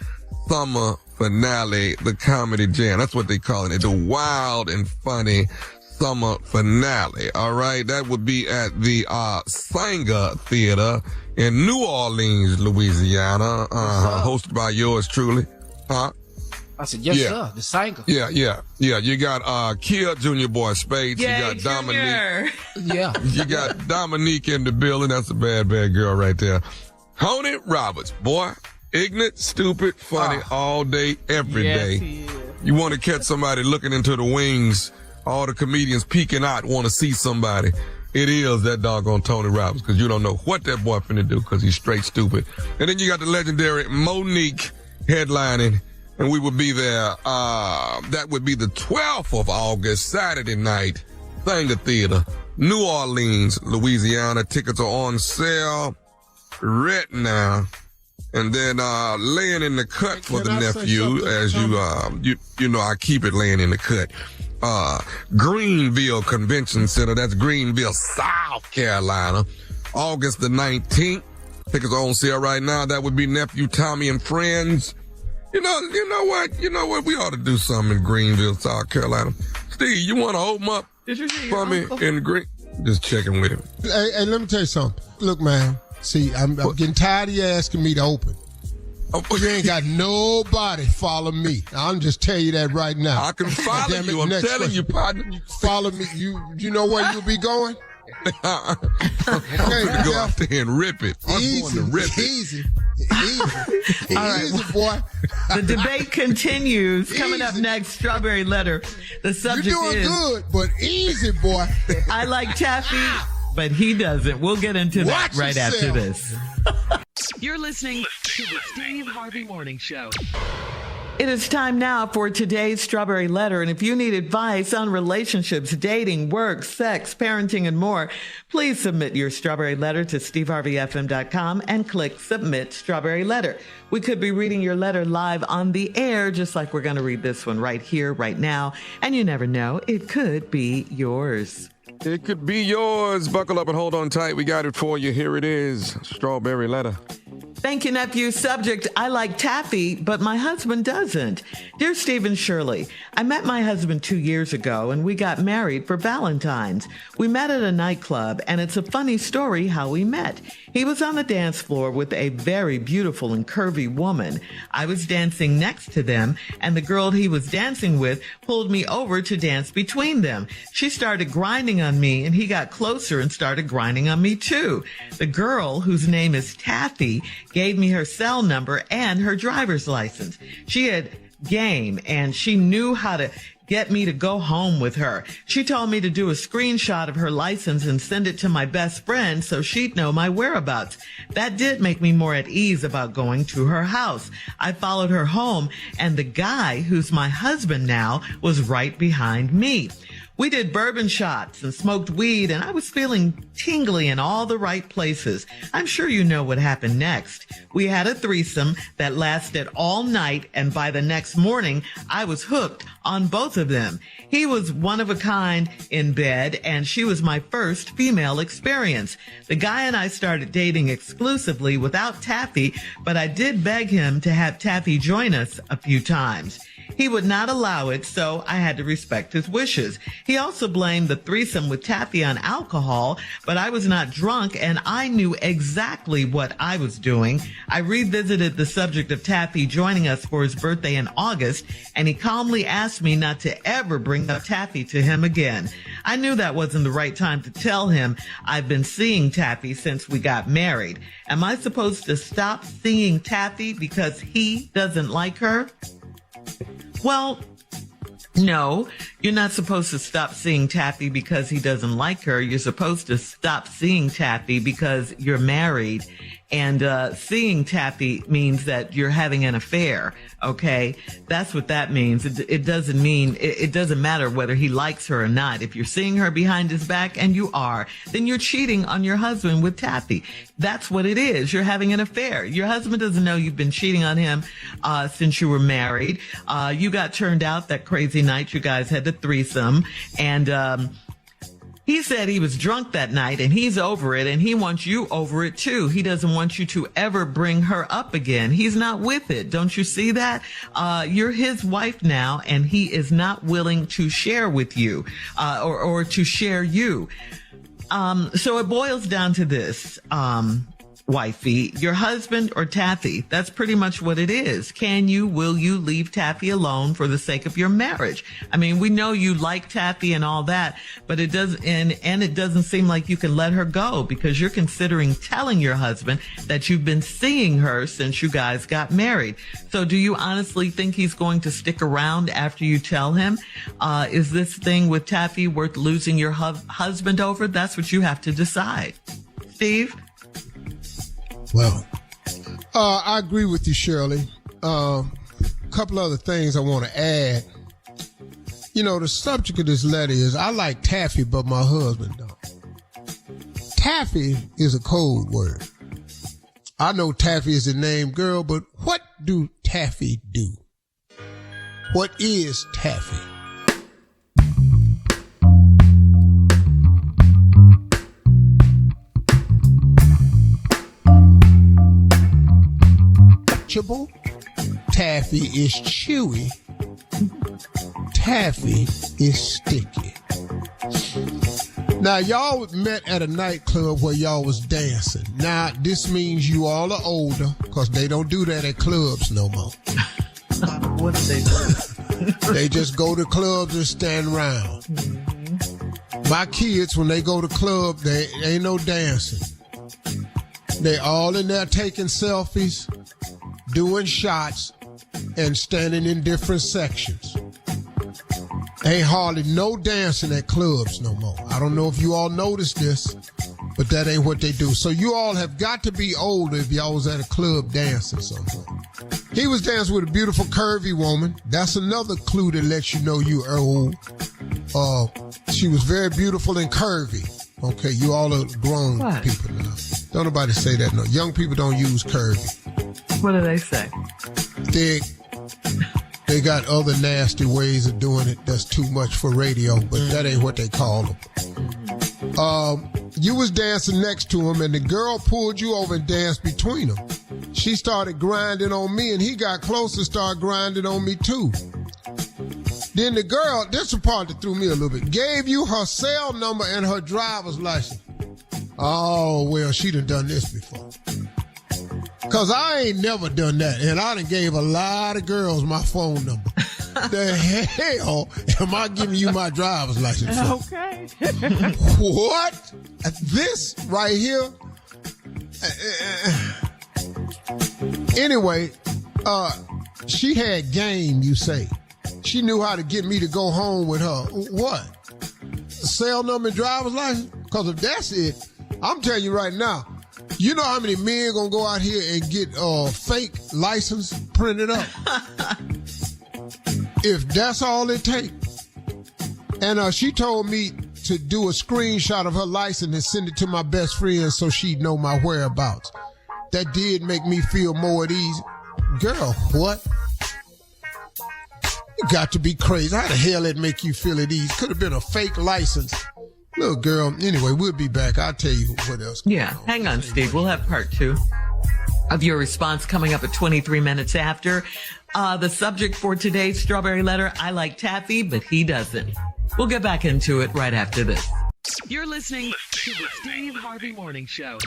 Summer Finale, the Comedy Jam. That's what they're calling it. The Wild and Funny Summer Finale. All right. That would be at the Sanger Theater in New Orleans, Louisiana. Hosted by yours truly. Huh? I said, yes, sir. The Sanger. Yeah. You got Kia Junior Boy Spades. Yay, you got Dominique. Yeah. You got Dominique in the building. That's a bad girl right there. Tony Roberts, boy. Ignorant, stupid, funny, all day, every day. He is. You want to catch somebody looking into the wings. All the comedians peeking out, want to see somebody. It is that doggone Tony Roberts, because you don't know what that boy finna do, because he's straight stupid. And then you got the legendary Monique headlining, and we will be there. That would be the 12th of August, Saturday night, Sanger Theater, New Orleans, Louisiana. Tickets are on sale right now. And then laying in the cut for the nephew, as you know, I keep it laying in the cut. Greenville Convention Center, that's Greenville, South Carolina, August the 19th. Tickets are on sale right now. That would be Nephew Tommy and Friends. You know what? We ought to do something in Greenville, South Carolina. Steve, you want to open up for me in Green? Just checking with him. Hey, let me tell you something. Look, man. See, I'm getting tired of you asking me to open. You ain't got nobody follow me. I'm just tell you that right now. I can follow you. I'm telling you, partner. Follow me. You know where you'll be going? I'm going to go out there and rip it. I'm going to rip it. Easy, boy. The debate continues. Coming up next, Strawberry Letter. The subject You're doing good, but easy, boy. I like taffy, but he doesn't. We'll get into that right after this. You're listening to the Steve Harvey Morning Show. It is time now for today's Strawberry Letter. And if you need advice on relationships, dating, work, sex, parenting, and more, please submit your Strawberry Letter to steveharveyfm.com and click Submit Strawberry Letter. We could be reading your letter live on the air, just like we're going to read this one right here, right now. And you never know, it could be yours. It could be yours. Buckle up and hold on tight. We got it for you. Here it is. Strawberry Letter. Thank you, nephew. Subject, I like taffy, but my husband doesn't. Dear Stephen Shirley, I met my husband 2 years ago, and we got married for Valentine's. We met at a nightclub, and it's a funny story how we met. He was on the dance floor with a very beautiful and curvy woman. I was dancing next to them, and the girl he was dancing with pulled me over to dance between them. She started grinding on me, and he got closer and started grinding on me too. The girl, whose name is Taffy, gave me her cell number and her driver's license. She had game, and she knew how to get me to go home with her. She told me to do a screenshot of her license and send it to my best friend so she'd know my whereabouts. That did make me more at ease about going to her house. I followed her home, and the guy, who's my husband now, was right behind me. We did bourbon shots and smoked weed, and I was feeling tingly in all the right places. I'm sure you know what happened next. We had a threesome that lasted all night, and by the next morning, I was hooked on both of them. He was one of a kind in bed, and she was my first female experience. The guy and I started dating exclusively without Taffy, but I did beg him to have Taffy join us a few times. He would not allow it, so I had to respect his wishes. He also blamed the threesome with Taffy on alcohol, but I was not drunk, and I knew exactly what I was doing. I revisited the subject of Taffy joining us for his birthday in August, and he calmly asked me not to ever bring up Taffy to him again. I knew that wasn't the right time to tell him I've been seeing Taffy since we got married. Am I supposed to stop seeing Taffy because he doesn't like her? Well, no, you're not supposed to stop seeing Taffy because he doesn't like her. You're supposed to stop seeing Taffy because you're married. And seeing Taffy means that you're having an affair, okay? That's what that means. It doesn't mean, it doesn't matter whether he likes her or not. If you're seeing her behind his back, and you are, then you're cheating on your husband with Taffy. That's what it is. You're having an affair. Your husband doesn't know you've been cheating on him since you were married. You got turned out that crazy night. You guys had the threesome, and he said he was drunk that night, and he's over it, and he wants you over it too. He doesn't want you to ever bring her up again. He's not with it. Don't you see that? You're his wife now, and he is not willing to share with you, or to share you. So it boils down to this, wifey, your husband or Taffy. That's pretty much what it is. Will you leave Taffy alone for the sake of your marriage? I mean, we know you like Taffy and all that, but it doesn't, and it doesn't seem like you can let her go because you're considering telling your husband that you've been seeing her since you guys got married. So do you honestly think he's going to stick around after you tell him? Is this thing with Taffy worth losing your husband over? That's what you have to decide. Steve? Well, I agree with you, Shirley. Couple other things I want to add. You know, the subject of this letter is I like Taffy, but my husband don't. Taffy is a code word. I know Taffy is the name girl, but what do Taffy do? What is Taffy? Taffy is chewy. Taffy is sticky. Now, y'all met at a nightclub where y'all was dancing. Now, this means you all are older because they don't do that at clubs no more. What do they do? They just go to clubs and stand around. Mm-hmm. My kids, when they go to club, they ain't no dancing. They all in there taking selfies, doing shots, and standing in different sections. Ain't hardly no dancing at clubs no more. I don't know if you all noticed this, but that ain't what they do. So you all have got to be older if y'all was at a club dancing somewhere. He was dancing with a beautiful curvy woman. That's another clue that lets you know you are old. She was very beautiful and curvy. Okay, you all are grown people now. Don't nobody say that, no. Young people don't use curvy. What do they say? They got other nasty ways of doing it that's too much for radio, but that ain't what they call them. You was dancing next to him, and the girl pulled you over and danced between them. she started grinding on me, and he got close and started grinding on me too. Then the girl, this is the part that threw me a little bit, gave you her cell number and her driver's license. Oh, well, she done this before. Because I ain't never done that, and I done gave a lot of girls my phone number. The hell am I giving you my driver's license for? Okay. What? This right here? Anyway, she had game, you say. She knew how to get me to go home with her. What? Cell number and driver's license? Because if that's it, I'm telling you right now, you know how many men gonna go out here and get fake license printed up? If that's all it takes. And she told me to do a screenshot of her license and send it to my best friend so she'd know my whereabouts. That did make me feel more at ease. Girl, what? You got to be crazy. How the hell it make you feel at ease? Could have been a fake license. Little girl, anyway, we'll be back. I'll tell you what else. Yeah, hang on, Steve. We'll have part 2 of your response coming up at 23 minutes after. The subject for today's Strawberry Letter, I like taffy, but he doesn't. We'll get back into it right after this. You're listening to the Steve Harvey Morning Show.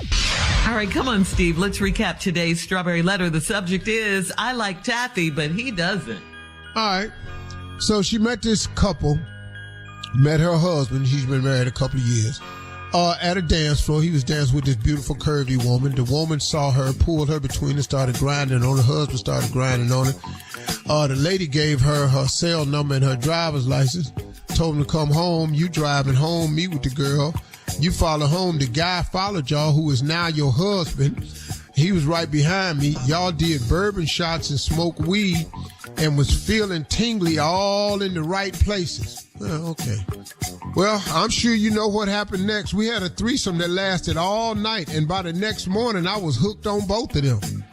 All right, come on, Steve. Let's recap today's Strawberry Letter. The subject is, I like taffy, but he doesn't. All right. So she met this couple, met her husband. He's been married a couple of years. At a dance floor. He was dancing with this beautiful curvy woman. The woman saw her, pulled her between and started grinding on her. Husband started grinding on it. The lady gave her her cell number and her driver's license. Told him to come home. You driving home, meet with the girl. You follow home. The guy followed y'all, who is now your husband. He was right behind me. Y'all did bourbon shots and smoked weed and was feeling tingly all in the right places. Okay. Well, I'm sure you know what happened next. We had a threesome that lasted all night, and by the next morning, I was hooked on both of them.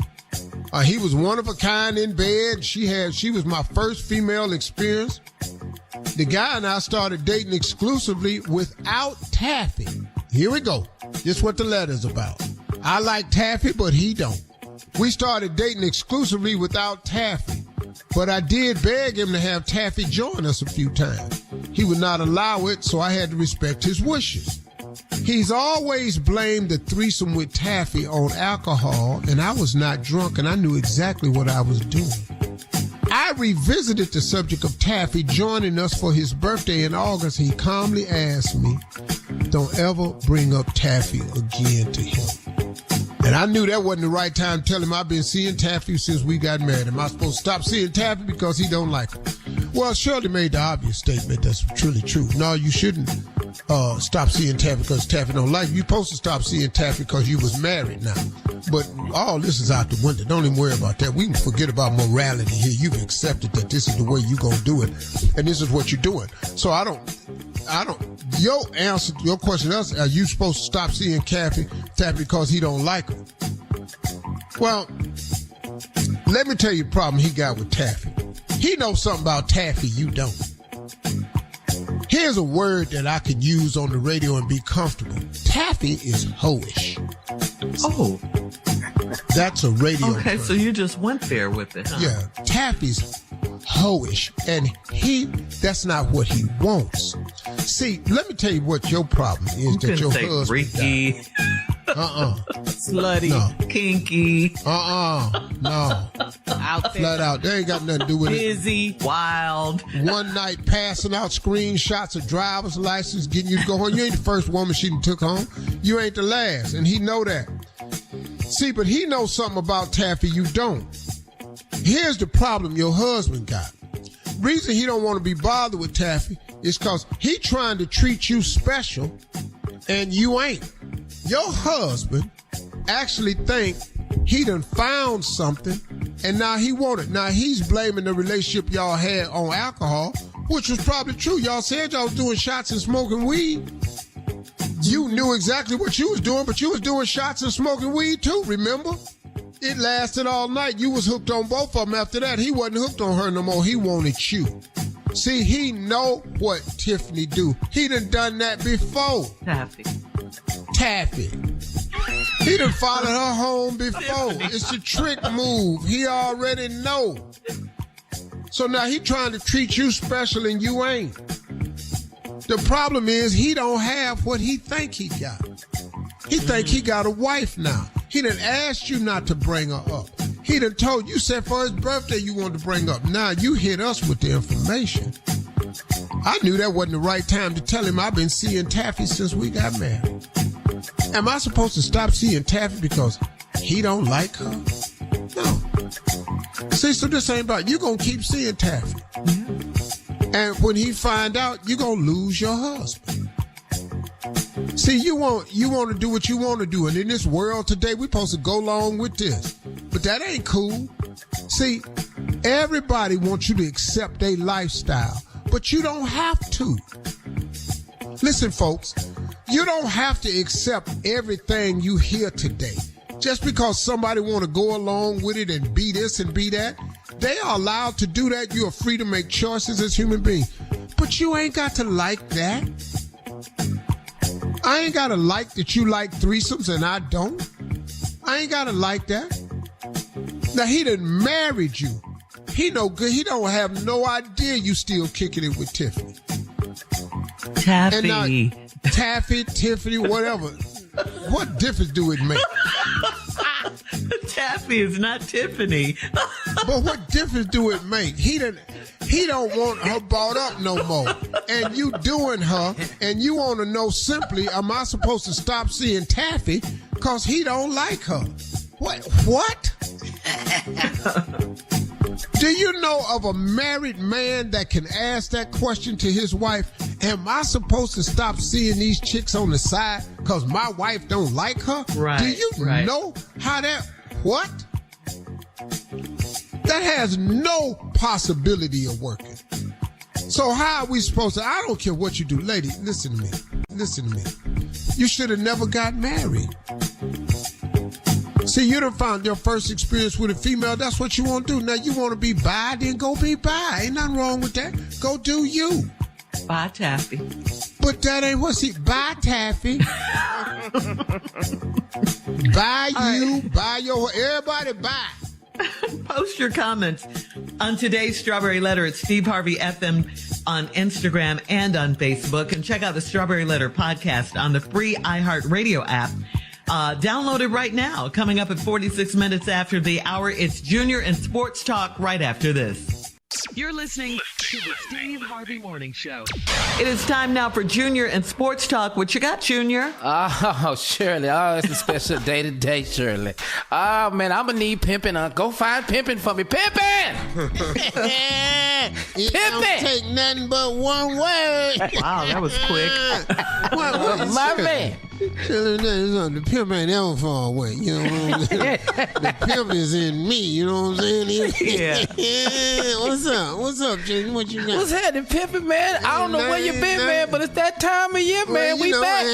He was one of a kind in bed. She was my first female experience. The guy and I started dating exclusively without taffy. Here we go. This is what the letter's about. I like taffy, but he don't. We started dating exclusively without taffy, but I did beg him to have taffy join us a few times. He would not allow it, so I had to respect his wishes. He's always blamed the threesome with taffy on alcohol, and I was not drunk, and I knew exactly what I was doing. I revisited the subject of taffy joining us for his birthday in August. He calmly asked me, don't ever bring up taffy again to him. And I knew that wasn't the right time to tell him I've been seeing taffy since we got married. Am I supposed to stop seeing taffy because he don't like him? Well, Shirley made the obvious statement that's truly true. No, you shouldn't stop seeing taffy because taffy don't like you. You're supposed to stop seeing taffy because you was married now. But all this is out the window. Don't even worry about that. We can forget about morality here. You've accepted that this is the way you're going to do it, and this is what you're doing. So I don't, your answer, your question is, are you supposed to stop seeing taffy because he don't like him? Well, let me tell you the problem he got with taffy. He knows something about taffy you don't. Here's a word that I can use on the radio and be comfortable. Taffy is hoish. Oh. That's a radio Okay, term. so you just went there with it, huh? Yeah, taffy's hoish, and that's not what he wants. See, let me tell you what your problem is. You that your say husband freaky, slutty, no. kinky, no. out there, Flat out. They ain't got nothing to do with busy, wild. One night passing out screenshots of driver's license, getting you to go home. You ain't the first woman she took home. You ain't the last, and he know that. See, but he knows something about taffy you don't. Here's the problem your husband got. Reason he don't want to be bothered with taffy is because he trying to treat you special, and you ain't. Your husband actually think he done found something, and now he want it. Now he's blaming the relationship y'all had on alcohol, which was probably true. Y'all said y'all was doing shots and smoking weed. You knew exactly what you was doing, but you was doing shots and smoking weed too, remember? It lasted all night. You was hooked on both of them after that. He wasn't hooked on her no more. He wanted you. See, he know what Tiffany do. He done that before. Taffy. He done followed her home before. It's a trick move. He already know. So now he trying to treat you special and you ain't. The problem is he don't have what he think he got. He think he got a wife now. He done asked you not to bring her up. He done told you said for his birthday you wanted to bring up. Now you hit us with the information. I knew that wasn't the right time to tell him I've been seeing Taffy since we got married. Am I supposed to stop seeing Taffy because he don't like her? No. See, so this ain't about you gonna keep seeing Taffy. And when he find out, you gonna lose your husband. See, you want to do what you want to do, and in this world today, we supposed to go along with this. But that ain't cool. See, everybody wants you to accept their lifestyle, but you don't have to. Listen, folks, you don't have to accept everything you hear today. Just because somebody want to go along with it and be this and be that, they are allowed to do that. You are free to make choices as human beings. But you ain't got to like that. I ain't got to like that you like threesomes and I don't. I ain't got to like that. Now, he done married you. He no good. He don't have no idea you still kicking it with Tiffany. Taffy. And now, Taffy, Tiffany, whatever. What difference do it make? Taffy is not Tiffany. But what difference do it make? He don't want her brought up no more. And you doing her, and you want to know simply, am I supposed to stop seeing Taffy because he don't like her? What? Do you know of a married man that can ask that question to his wife? Am I supposed to stop seeing these chicks on the side because my wife don't like her? Right. Do you know how that... What? That has no possibility of working. So how are we supposed to... I don't care what you do. Lady, listen to me. Listen to me. You should have never got married. See, you done found your first experience with a female. That's what you want to do. Now, you want to be bi, then go be bi. Ain't nothing wrong with that. Go do you. Bye, Taffy. But that ain't what's he. Bye, Taffy. Buy you, buy your, everybody buy. Post your comments on today's Strawberry Letter at Steve Harvey FM on Instagram and on Facebook. And check out the Strawberry Letter podcast on the free iHeartRadio app. Download it right now. Coming up at 46 minutes after the hour, it's Junior and Sports Talk right after this. You're listening to the Steve Harvey Morning Show. It is time now for Junior and Sports Talk. What you got, Junior? Oh, Shirley. Oh, it's a special day today, Shirley. Oh, man, I'm going to need Pimpin. Go find Pimpin for me. Pimpin! It don't take nothing but one word. Wow, that was quick. My man. The pimp ain't ever far away, you know what I'm saying? The pimp is in me, you know what I'm saying? Yeah. What's up, Junior? What you got? What's happening, Pimpin, man? I don't know where you been, man, but it's that time of year, man. We back.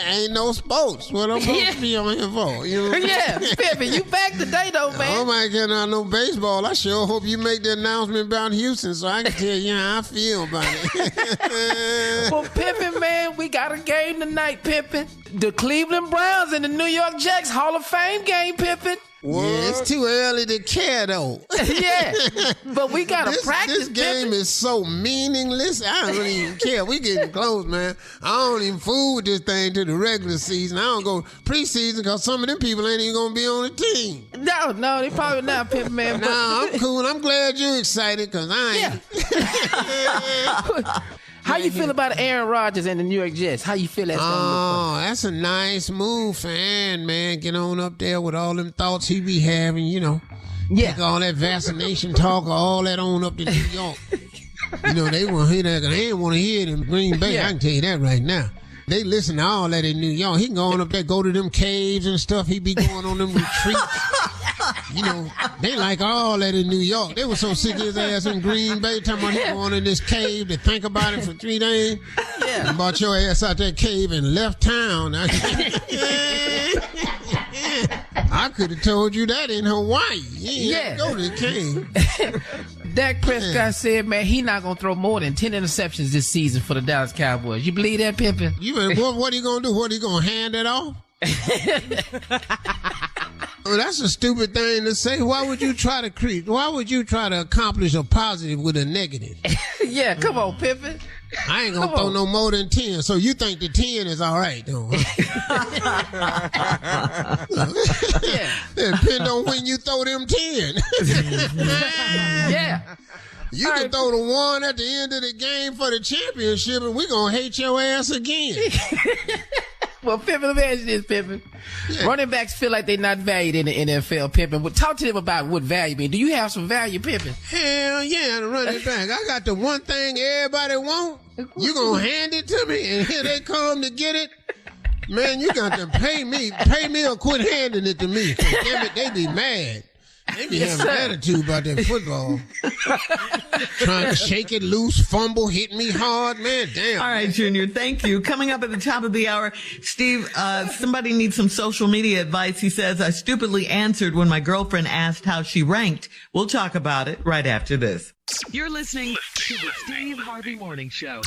Ain't no sports. What I'm supposed to be on here for, you know? Yeah, Pimpin, you back today, though, man. Oh, my God, I know baseball. I sure hope you make the announcement about Houston so I can tell you how I feel about it. Well, Pimpin, man, we got a game tonight, Pimpin. The Cleveland Browns and the New York Jets Hall of Fame game, Pimpin. Yeah, it's too early to care, though. Yeah, but we got to practice, This game is so meaningless. I don't even care. We getting close, man. I don't even fool with this thing to the regular season. I don't go preseason because some of them people ain't even going to be on the team. No, they probably not, Pimpin, man. No, I'm cool. I'm glad you're excited because I ain't. Yeah. How you feel about Aaron Rodgers and the New York Jets? How you feel that's going to look? Oh, that's a nice move, fan, man. Get on up there with all them thoughts he be having, you know. Yeah. Take all that vaccination talk, all that on up to New York. You know, they want to hear that. They ain't want to hear it in Green Bay. Yeah. I can tell you that right now. They listen to all that in New York. He can go on up there, go to them caves and stuff. He be going on them retreats. You know, they like all that in New York. They were so sick of his ass in Green Bay, talking about him going in this cave to think about it for 3 days. Yeah. And brought your ass out that cave and left town. I could have told you that in Hawaii. Yeah. Go to the cave. Dak Prescott said, man, he not going to throw more than 10 interceptions this season for the Dallas Cowboys. You believe that, Pimpin? What he going to do? What, he going to hand it off? Well, that's a stupid thing to say. Why would you try to accomplish a positive with a negative? Yeah, come on, Pimpin. I ain't gonna throw no more than 10. So you think the 10 is all right, though? Yeah. Depend on when you throw them 10. Yeah. You can throw the 1 at the end of the game for the championship, and we're gonna hate your ass again. Well, Pimpin, let me ask you this, Pimpin. Yeah. Running backs feel like they're not valued in the NFL, Pimpin. Well, talk to them about what value means. Do you have some value, Pimpin? Hell yeah, the running back. I got the one thing everybody want. You gonna hand it to me, and here they come to get it. Man, you got to pay me or quit handing it to me. Damn it, they be mad. They be having attitude about that football. Trying to shake it loose, fumble, hit me hard, man. Damn. All right, Junior, thank you. Coming up at the top of the hour, Steve, somebody needs some social media advice. He says, I stupidly answered when my girlfriend asked how she ranked. We'll talk about it right after this. You're listening to the Steve Harvey Morning Show.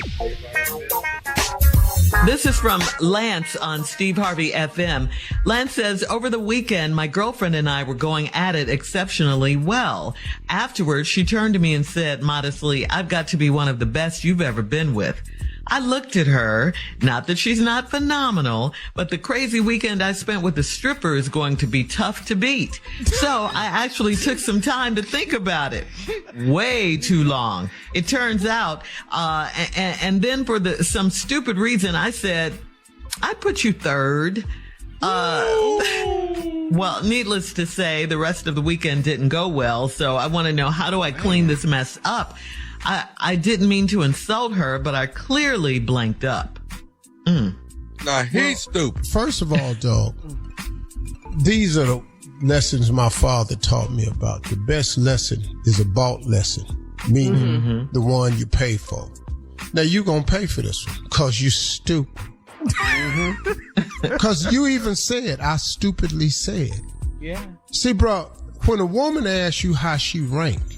This is from Lance on Steve Harvey FM. Lance says, over the weekend, my girlfriend and I were going at it exceptionally well. Afterwards, she turned to me and said modestly, I've got to be one of the best you've ever been with. I looked at her, not that she's not phenomenal, but the crazy weekend I spent with the stripper is going to be tough to beat. So I actually took some time to think about it. Way too long. It turns out, and then for some stupid reason, I said, I put you third. Well, needless to say, the rest of the weekend didn't go well. So I want to know, how do I clean this mess up? I didn't mean to insult her, but I clearly blanked up. Now, he's stupid. First of all, dog, these are the lessons my father taught me about. The best lesson is a bought lesson, meaning the one you pay for. Now, you going to pay for this one because you stupid. Because you even said, I stupidly said. Yeah. See, bro, when a woman asks you how she ranked,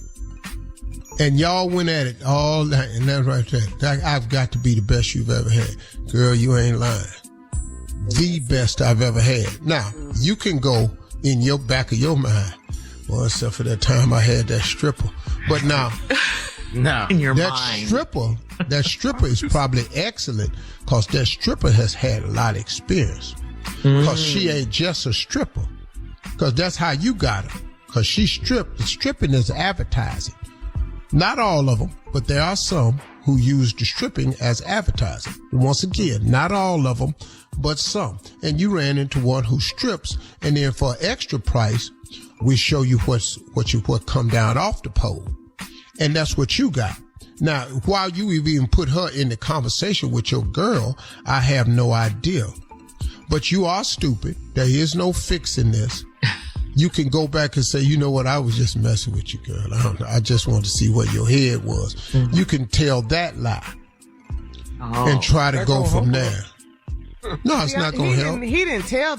and y'all went at it all night, and that's right there. I've got to be the best you've ever had. Girl, you ain't lying. The best I've ever had. Now, you can go in your back of your mind, well, except for that time I had that stripper. But now, in your that mind. stripper is probably excellent because that stripper has had a lot of experience. Because she ain't just a stripper. Because that's how you got her. Because she stripped. Stripping is advertising. Not all of them, but there are some who use the stripping as advertising. And once again, not all of them, but some. And you ran into one who strips, and then for extra price, we show you what come down off the pole. And that's what you got. Now, while you even put her in the conversation with your girl, I have no idea. But you are stupid. There is no fixing this. You can go back and say, you know what, I was just messing with you, girl. I just wanted to see what your head was. You can tell that lie and try to go from there. No, it's not going to help. He didn't tell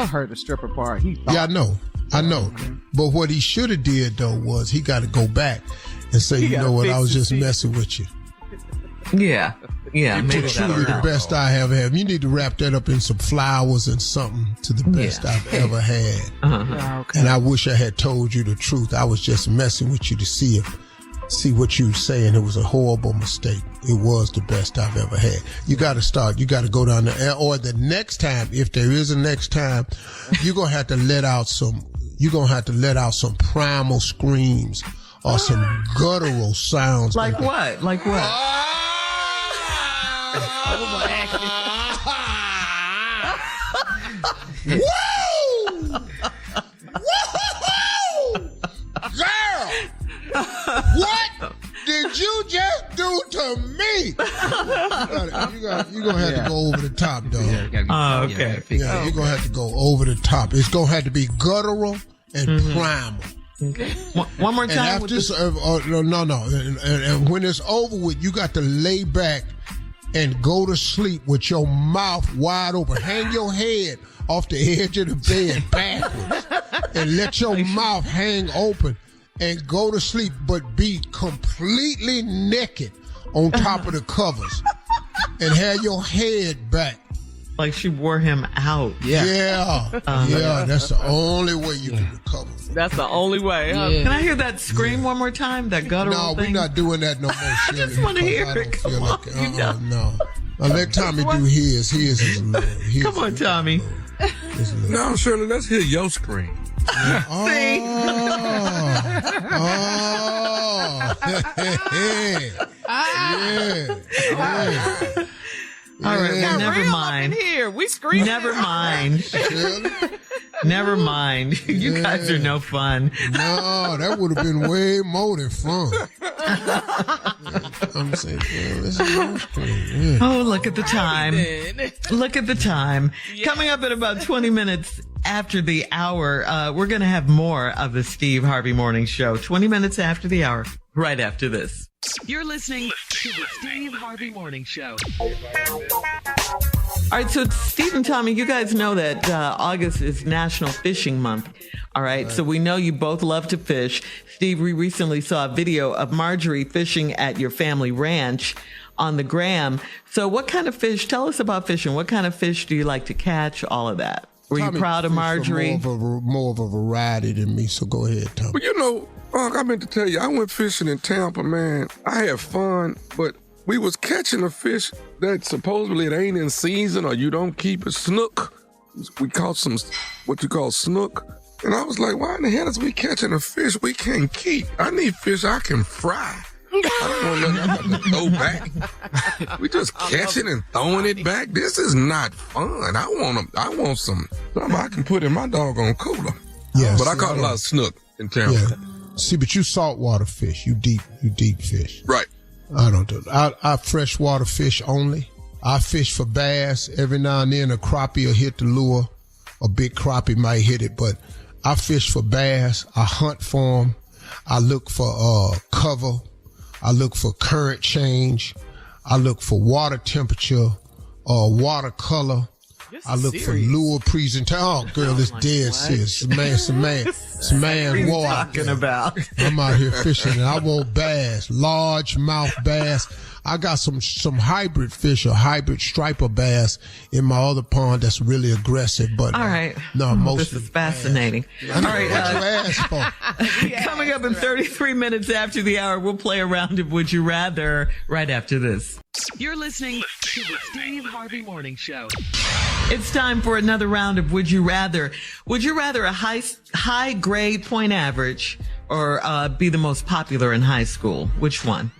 her the stripper part. Yeah, I know. But what he should have did, though, was he got to go back and say, you know what, I was just messing with you. Yeah. Maybe truly the best I have had. You need to wrap that up in some flowers and something to the best I've ever had. Okay. And I wish I had told you the truth. I was just messing with you to see what you were saying. It was a horrible mistake. It was the best I've ever had. You got to start. You got to go down there. Or the next time, if there is a next time, you're going to have to let out some primal screams or some guttural sounds. Like what? Woo! Woo-hoo-hoo! Girl! What did you just do to me? You're going to have to go over the top, dog. Okay. Yeah, you're going to have to go over the top. It's going to have to be guttural and primal. Okay. One more time. And after And when it's over with, you got to lay back and go to sleep with your mouth wide open. Hang your head off the edge of the bed backwards and let your mouth hang open and go to sleep, but be completely naked on top of the covers and have your head back Like she wore him out. Yeah. That's the only way you can recover from That's the only way. Huh? Can I hear that scream one more time? That guttural No, thing? we're not doing that no more, Shirley. I just want to hear it. Come on, No. Let Tommy do his. His is a little. Come on, Tommy. No, Shirley, let's hear your scream. See? All right, well, never mind. Here, we scream. Never mind. Never mind. You guys are no fun. No, that would have been way more than fun. I'm saying, this is no screen. Oh, look at the time. Look at the time. Coming up in about 20 minutes after the hour, we're going to have more of the Steve Harvey Morning Show. 20 minutes after the hour, right after this. You're listening to the Steve Harvey Morning Show. All right, so Steve and Tommy, you guys know that August is National Fishing Month. All right, so we know you both love to fish. Steve, we recently saw a video of Marjorie fishing at your family ranch on the gram. So what kind of fish, tell us about fishing. What kind of fish do you like to catch? All of that. Were you proud of Marjorie? More of a variety than me, so go ahead, Tommy. But you know, Unc, I meant to tell you, I went fishing in Tampa, man. I had fun, but we was catching a fish that supposedly it ain't in season or you don't keep it. Snook. We caught some, what you call snook. And I was like, why in the hell is we catching a fish we can't keep? I need fish I can fry. I don't want nothing to throw back. We just catching and throwing it back. This is not fun. I want something I can put in my doggone cooler. Yeah, but I caught a lot of snook in Tampa. Yeah. See, but you saltwater fish. You deep fish. Right. I don't do it. I freshwater fish only. I fish for bass. Every now and then a crappie will hit the lure. A big crappie might hit it, but I fish for bass. I hunt for them. I look for cover. I look for current change. I look for water temperature, water color. I look for lure presentation. Oh, girl, it's dead serious. Some man war out there. About? I'm out here fishing and I want bass, large mouth bass. I got some hybrid fish or hybrid striper bass in my other pond that's really aggressive. But all right, most this is fascinating. All right, what you asked for. Coming up in 33 minutes after the hour, we'll play a round of Would You Rather right after this. You're listening to the Steve Harvey Morning Show. It's time for another round of Would You Rather. Would you rather a high grade point average or be the most popular in high school? Which one?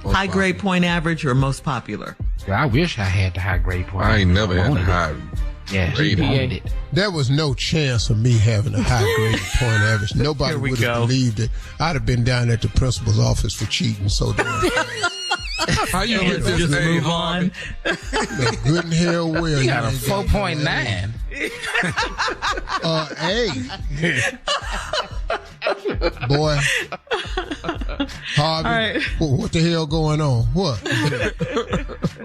High grade point average or most popular? Well, I wish I had the high grade point. I ain't never had a high grade. It. There was no chance of me having a high grade point average. Nobody would have believed it. I'd have been down at the principal's office for cheating so damn fast. How you get this just name, move on? Good and hell well. You got a 4.9. Boy. Harvey, right. What the hell going on? What?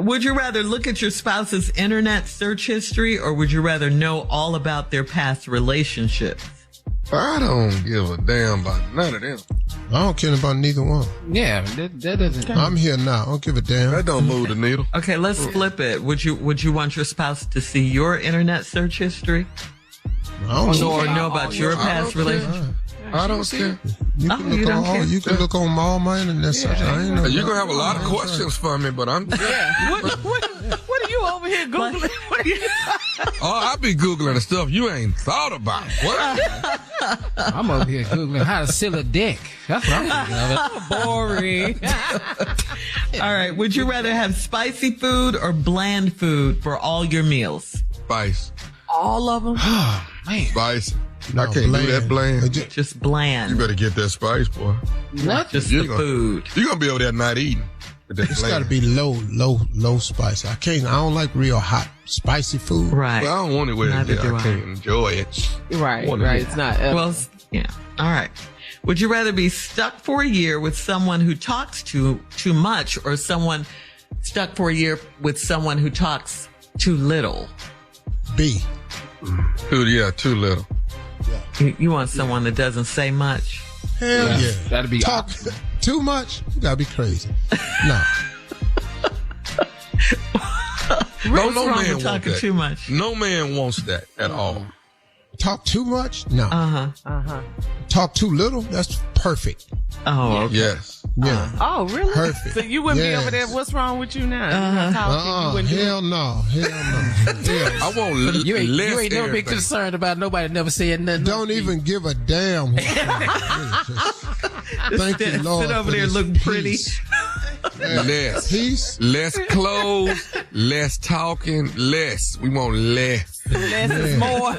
Would you rather look at your spouse's internet search history or would you rather know all about their past relationships? I don't give a damn about none of them. I don't care about neither one. Yeah, that doesn't. I'm here now. I don't give a damn. That don't move the needle. Okay, let's flip it. Would you want your spouse to see your internet search history? I don't Or know about your past relationship? I don't care. You can look on all my internet search. You're going to have a lot of questions for me, but I'm... Yeah. What are you over here Googling? I be Googling the stuff you ain't thought about. What? I'm over here Googling how to seal a dick. That's what I'm thinking of. Boring. All right. Would you rather have spicy food or bland food for all your meals? Spice. All of them? Man. Spice. No, I can't do that bland. Just bland. You better get that spice, boy. Not just the food. You're going to be over there not eating. It's got to be low spice. I don't like real hot, spicy food. Right. Well, I don't want it where I can't enjoy it. Right. It's not. Well, yeah. All right. Would you rather be stuck for a year with someone who talks too much or someone stuck for a year with someone who talks too little? B. Too little. You want someone that doesn't say much? Hell yeah. That'd be talk too much. You gotta be crazy. No. What's no wrong man with wants talking that. too much? No man wants that at all. Talk too much? No. Talk too little? That's perfect. Oh, okay. Yes. Yeah. Oh, really? Perfect. So you wouldn't be over there. Yes. What's wrong with you now? You're not talking. You wouldn't do Hell no. Hell no. Yeah. I want You ain't less no big everything. concerned about nobody never saying nothing. Don't even give a damn. Thank you, Lord. Sit over for there this looking pretty. peace. Less. Peace. Less clothes, less talking, less. We want less. Less is more.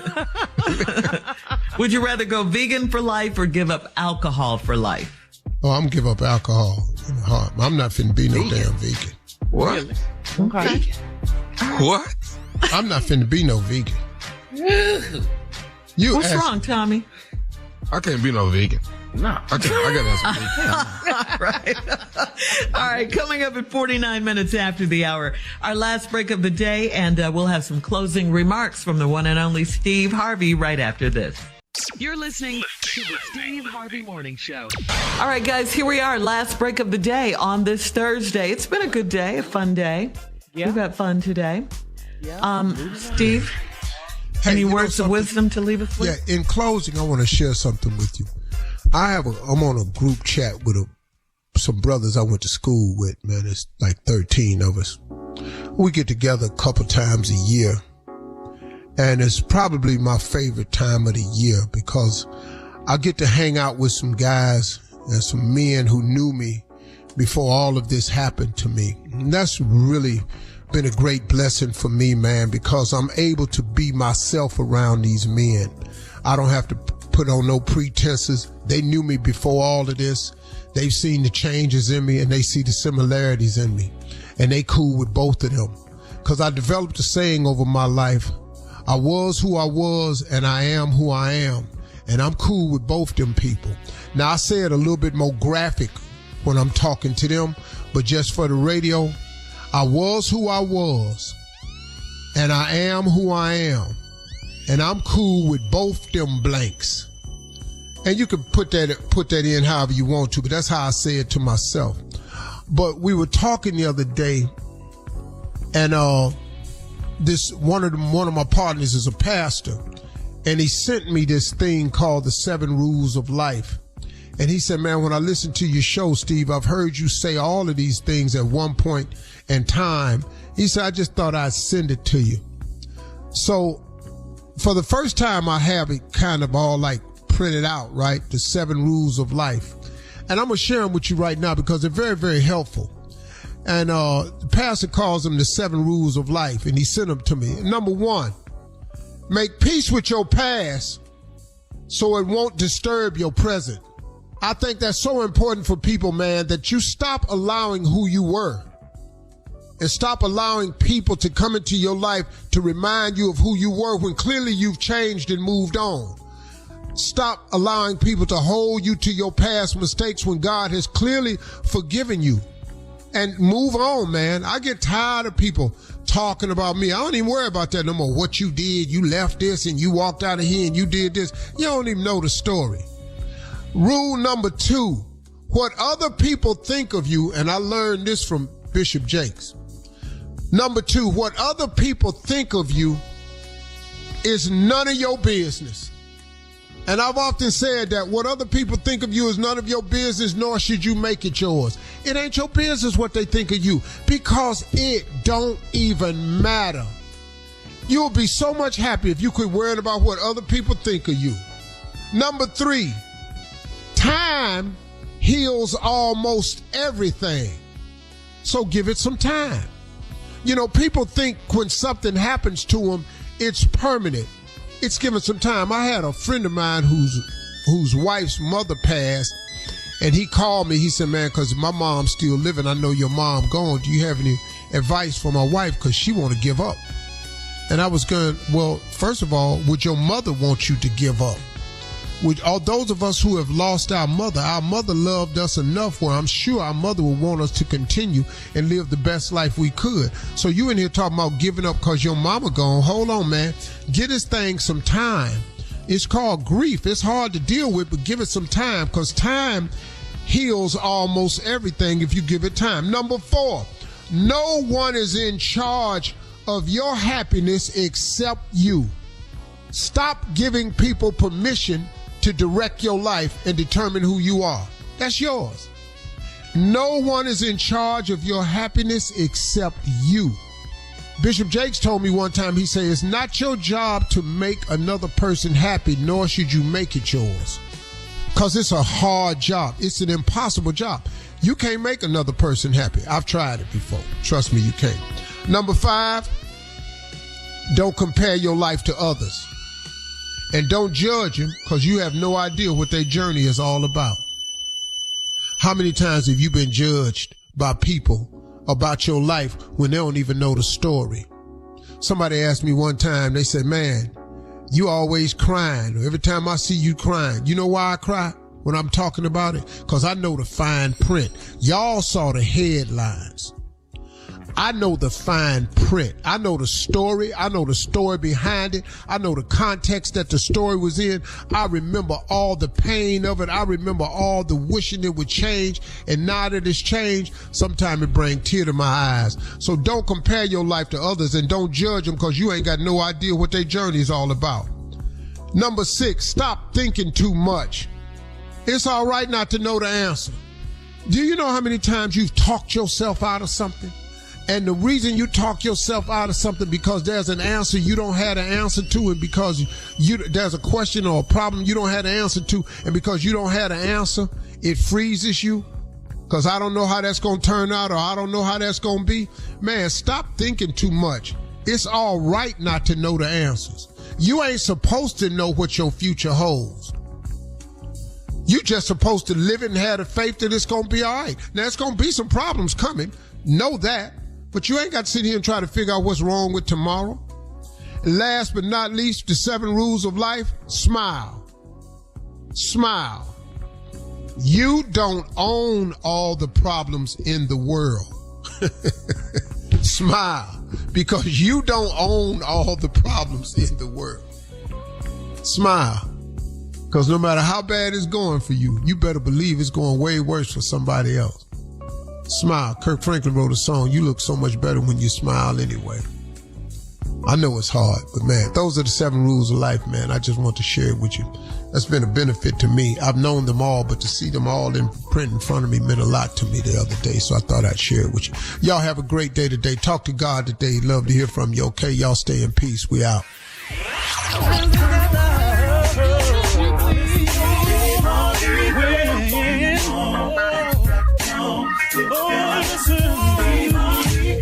Would you rather go vegan for life or give up alcohol for life? Oh, I'm give up alcohol in the heart. I'm not finna be no damn vegan. What? Really? Okay. What? I'm not finna be no vegan. You What's ask- wrong, Tommy? I can't be no vegan. No. I gotta have some vegan. All right, coming up at 49 minutes after the hour, our last break of the day, and we'll have some closing remarks from the one and only Steve Harvey right after this. You're listening to the Steve Harvey Morning Show. All right, guys, here we are, last break of the day on this Thursday. It's been a good day, a fun day. Yeah. We've had fun today. Yeah. Steve, Hey, any you know words of something? wisdom to leave us with? Yeah, in closing, I want to share something with you. I'm on a group chat with some brothers I went to school with, man. It's like 13 of us. We get together a couple times a year. And it's probably my favorite time of the year because I get to hang out with some guys and some men who knew me before all of this happened to me. And that's really been a great blessing for me, man, because I'm able to be myself around these men. I don't have to put on no pretenses. They knew me before all of this. They've seen the changes in me and they see the similarities in me. And they cool with both of them. Because I developed a saying over my life. I was who I was and I am who I am. And I'm cool with both them people. Now I say it a little bit more graphic when I'm talking to them, but just for the radio, I was who I was and I am who I am. And I'm cool with both them blanks. And you can put that in however you want to, but that's how I say it to myself. But we were talking the other day, and this one of my partners is a pastor, and he sent me this thing called the 7 Rules of Life. And he said, man, when I listen to your show, Steve, I've heard you say all of these things at one point in time. He said, I just thought I'd send it to you. So for the first time, I have it kind of all like printed out, right? The 7 Rules of Life. And I'm going to share them with you right now because they're very, very helpful. And the pastor calls them the 7 Rules of Life, and he sent them to me. Number 1, make peace with your past so it won't disturb your present. I think that's so important for people, man, that you stop allowing who you were and stop allowing people to come into your life to remind you of who you were when clearly you've changed and moved on. Stop allowing people to hold you to your past mistakes when God has clearly forgiven you. And move on, man. I get tired of people talking about me. I don't even worry about that no more. What you did, you left this and you walked out of here and you did this. You don't even know the story. Rule number 2, what other people think of you, and I learned this from Bishop Jakes. Number 2, what other people think of you is none of your business. And I've often said that what other people think of you is none of your business, nor should you make it yours. It ain't your business what they think of you, because it don't even matter. You'll be so much happier if you quit worrying about what other people think of you. Number 3, time heals almost everything. So give it some time. You know, people think when something happens to them, it's permanent. It's given some time. I had a friend of mine whose wife's mother passed, and he called me. He said, man, because my mom's still living, I know your mom gone. Do you have any advice for my wife? Because she want to give up. And I was going, well, first of all, would your mother want you to give up? Would all those of us who have lost our mother loved us enough where I'm sure our mother would want us to continue and live the best life we could. So you in here talking about giving up because your mama gone. Hold on, man. Give this thing some time. It's called grief. It's hard to deal with, but give it some time, because time heals almost everything if you give it time. Number 4, no one is in charge of your happiness except you. Stop giving people permission to direct your life and determine who you are. That's yours. No one is in charge of your happiness except you. Bishop Jakes told me one time, he said, it's not your job to make another person happy, nor should you make it yours. Because it's a hard job. It's an impossible job. You can't make another person happy. I've tried it before. Trust me, you can't. Number 5, don't compare your life to others. And don't judge them, because you have no idea what their journey is all about. How many times have you been judged by people about your life when they don't even know the story? Somebody asked me one time, they said, man, you always crying. Every time I see you crying. You know why I cry when I'm talking about it? Because I know the fine print. Y'all saw the headlines. I know the fine print. I know the story. I know the story behind it. I know the context that the story was in. I remember all the pain of it. I remember all the wishing it would change. And now that it's changed, sometimes it brings tears to my eyes. So don't compare your life to others and don't judge them because you ain't got no idea what their journey is all about. Number 6, stop thinking too much. It's all right not to know the answer. Do you know how many times you've talked yourself out of something? And the reason you talk yourself out of something because there's an answer you don't have the answer to, and because there's a question or a problem you don't have the answer to, and because you don't have the answer, it freezes you. Because I don't know how that's going to turn out, or I don't know how that's going to be. Man, stop thinking too much. It's all right not to know the answers. You ain't supposed to know what your future holds. You just supposed to live it and have the faith that it's going to be all right. Now, it's going to be some problems coming. Know that. But you ain't got to sit here and try to figure out what's wrong with tomorrow. Last but not least, the 7 rules of life. Smile. Smile. You don't own all the problems in the world. Smile. Because you don't own all the problems in the world. Smile. Because no matter how bad it's going for you, you better believe it's going way worse for somebody else. Smile. Kirk Franklin wrote a song, you look so much better when you smile anyway. I know it's hard, but man, those are the 7 rules of life, man. I just want to share it with you. That's been a benefit to me. I've known them all, but to see them all in print in front of me meant a lot to me the other day, so I thought I'd share it with you. Y'all have a great day today. Talk to God today. Love to hear from you, okay? Y'all stay in peace. We out.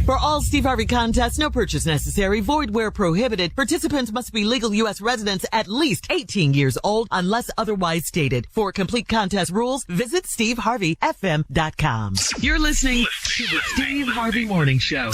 For all Steve Harvey contests, no purchase necessary, void where prohibited. Participants must be legal U.S. residents at least 18 years old unless otherwise stated. For complete contest rules, visit SteveHarveyFM.com. You're listening to the Steve Harvey Morning Show.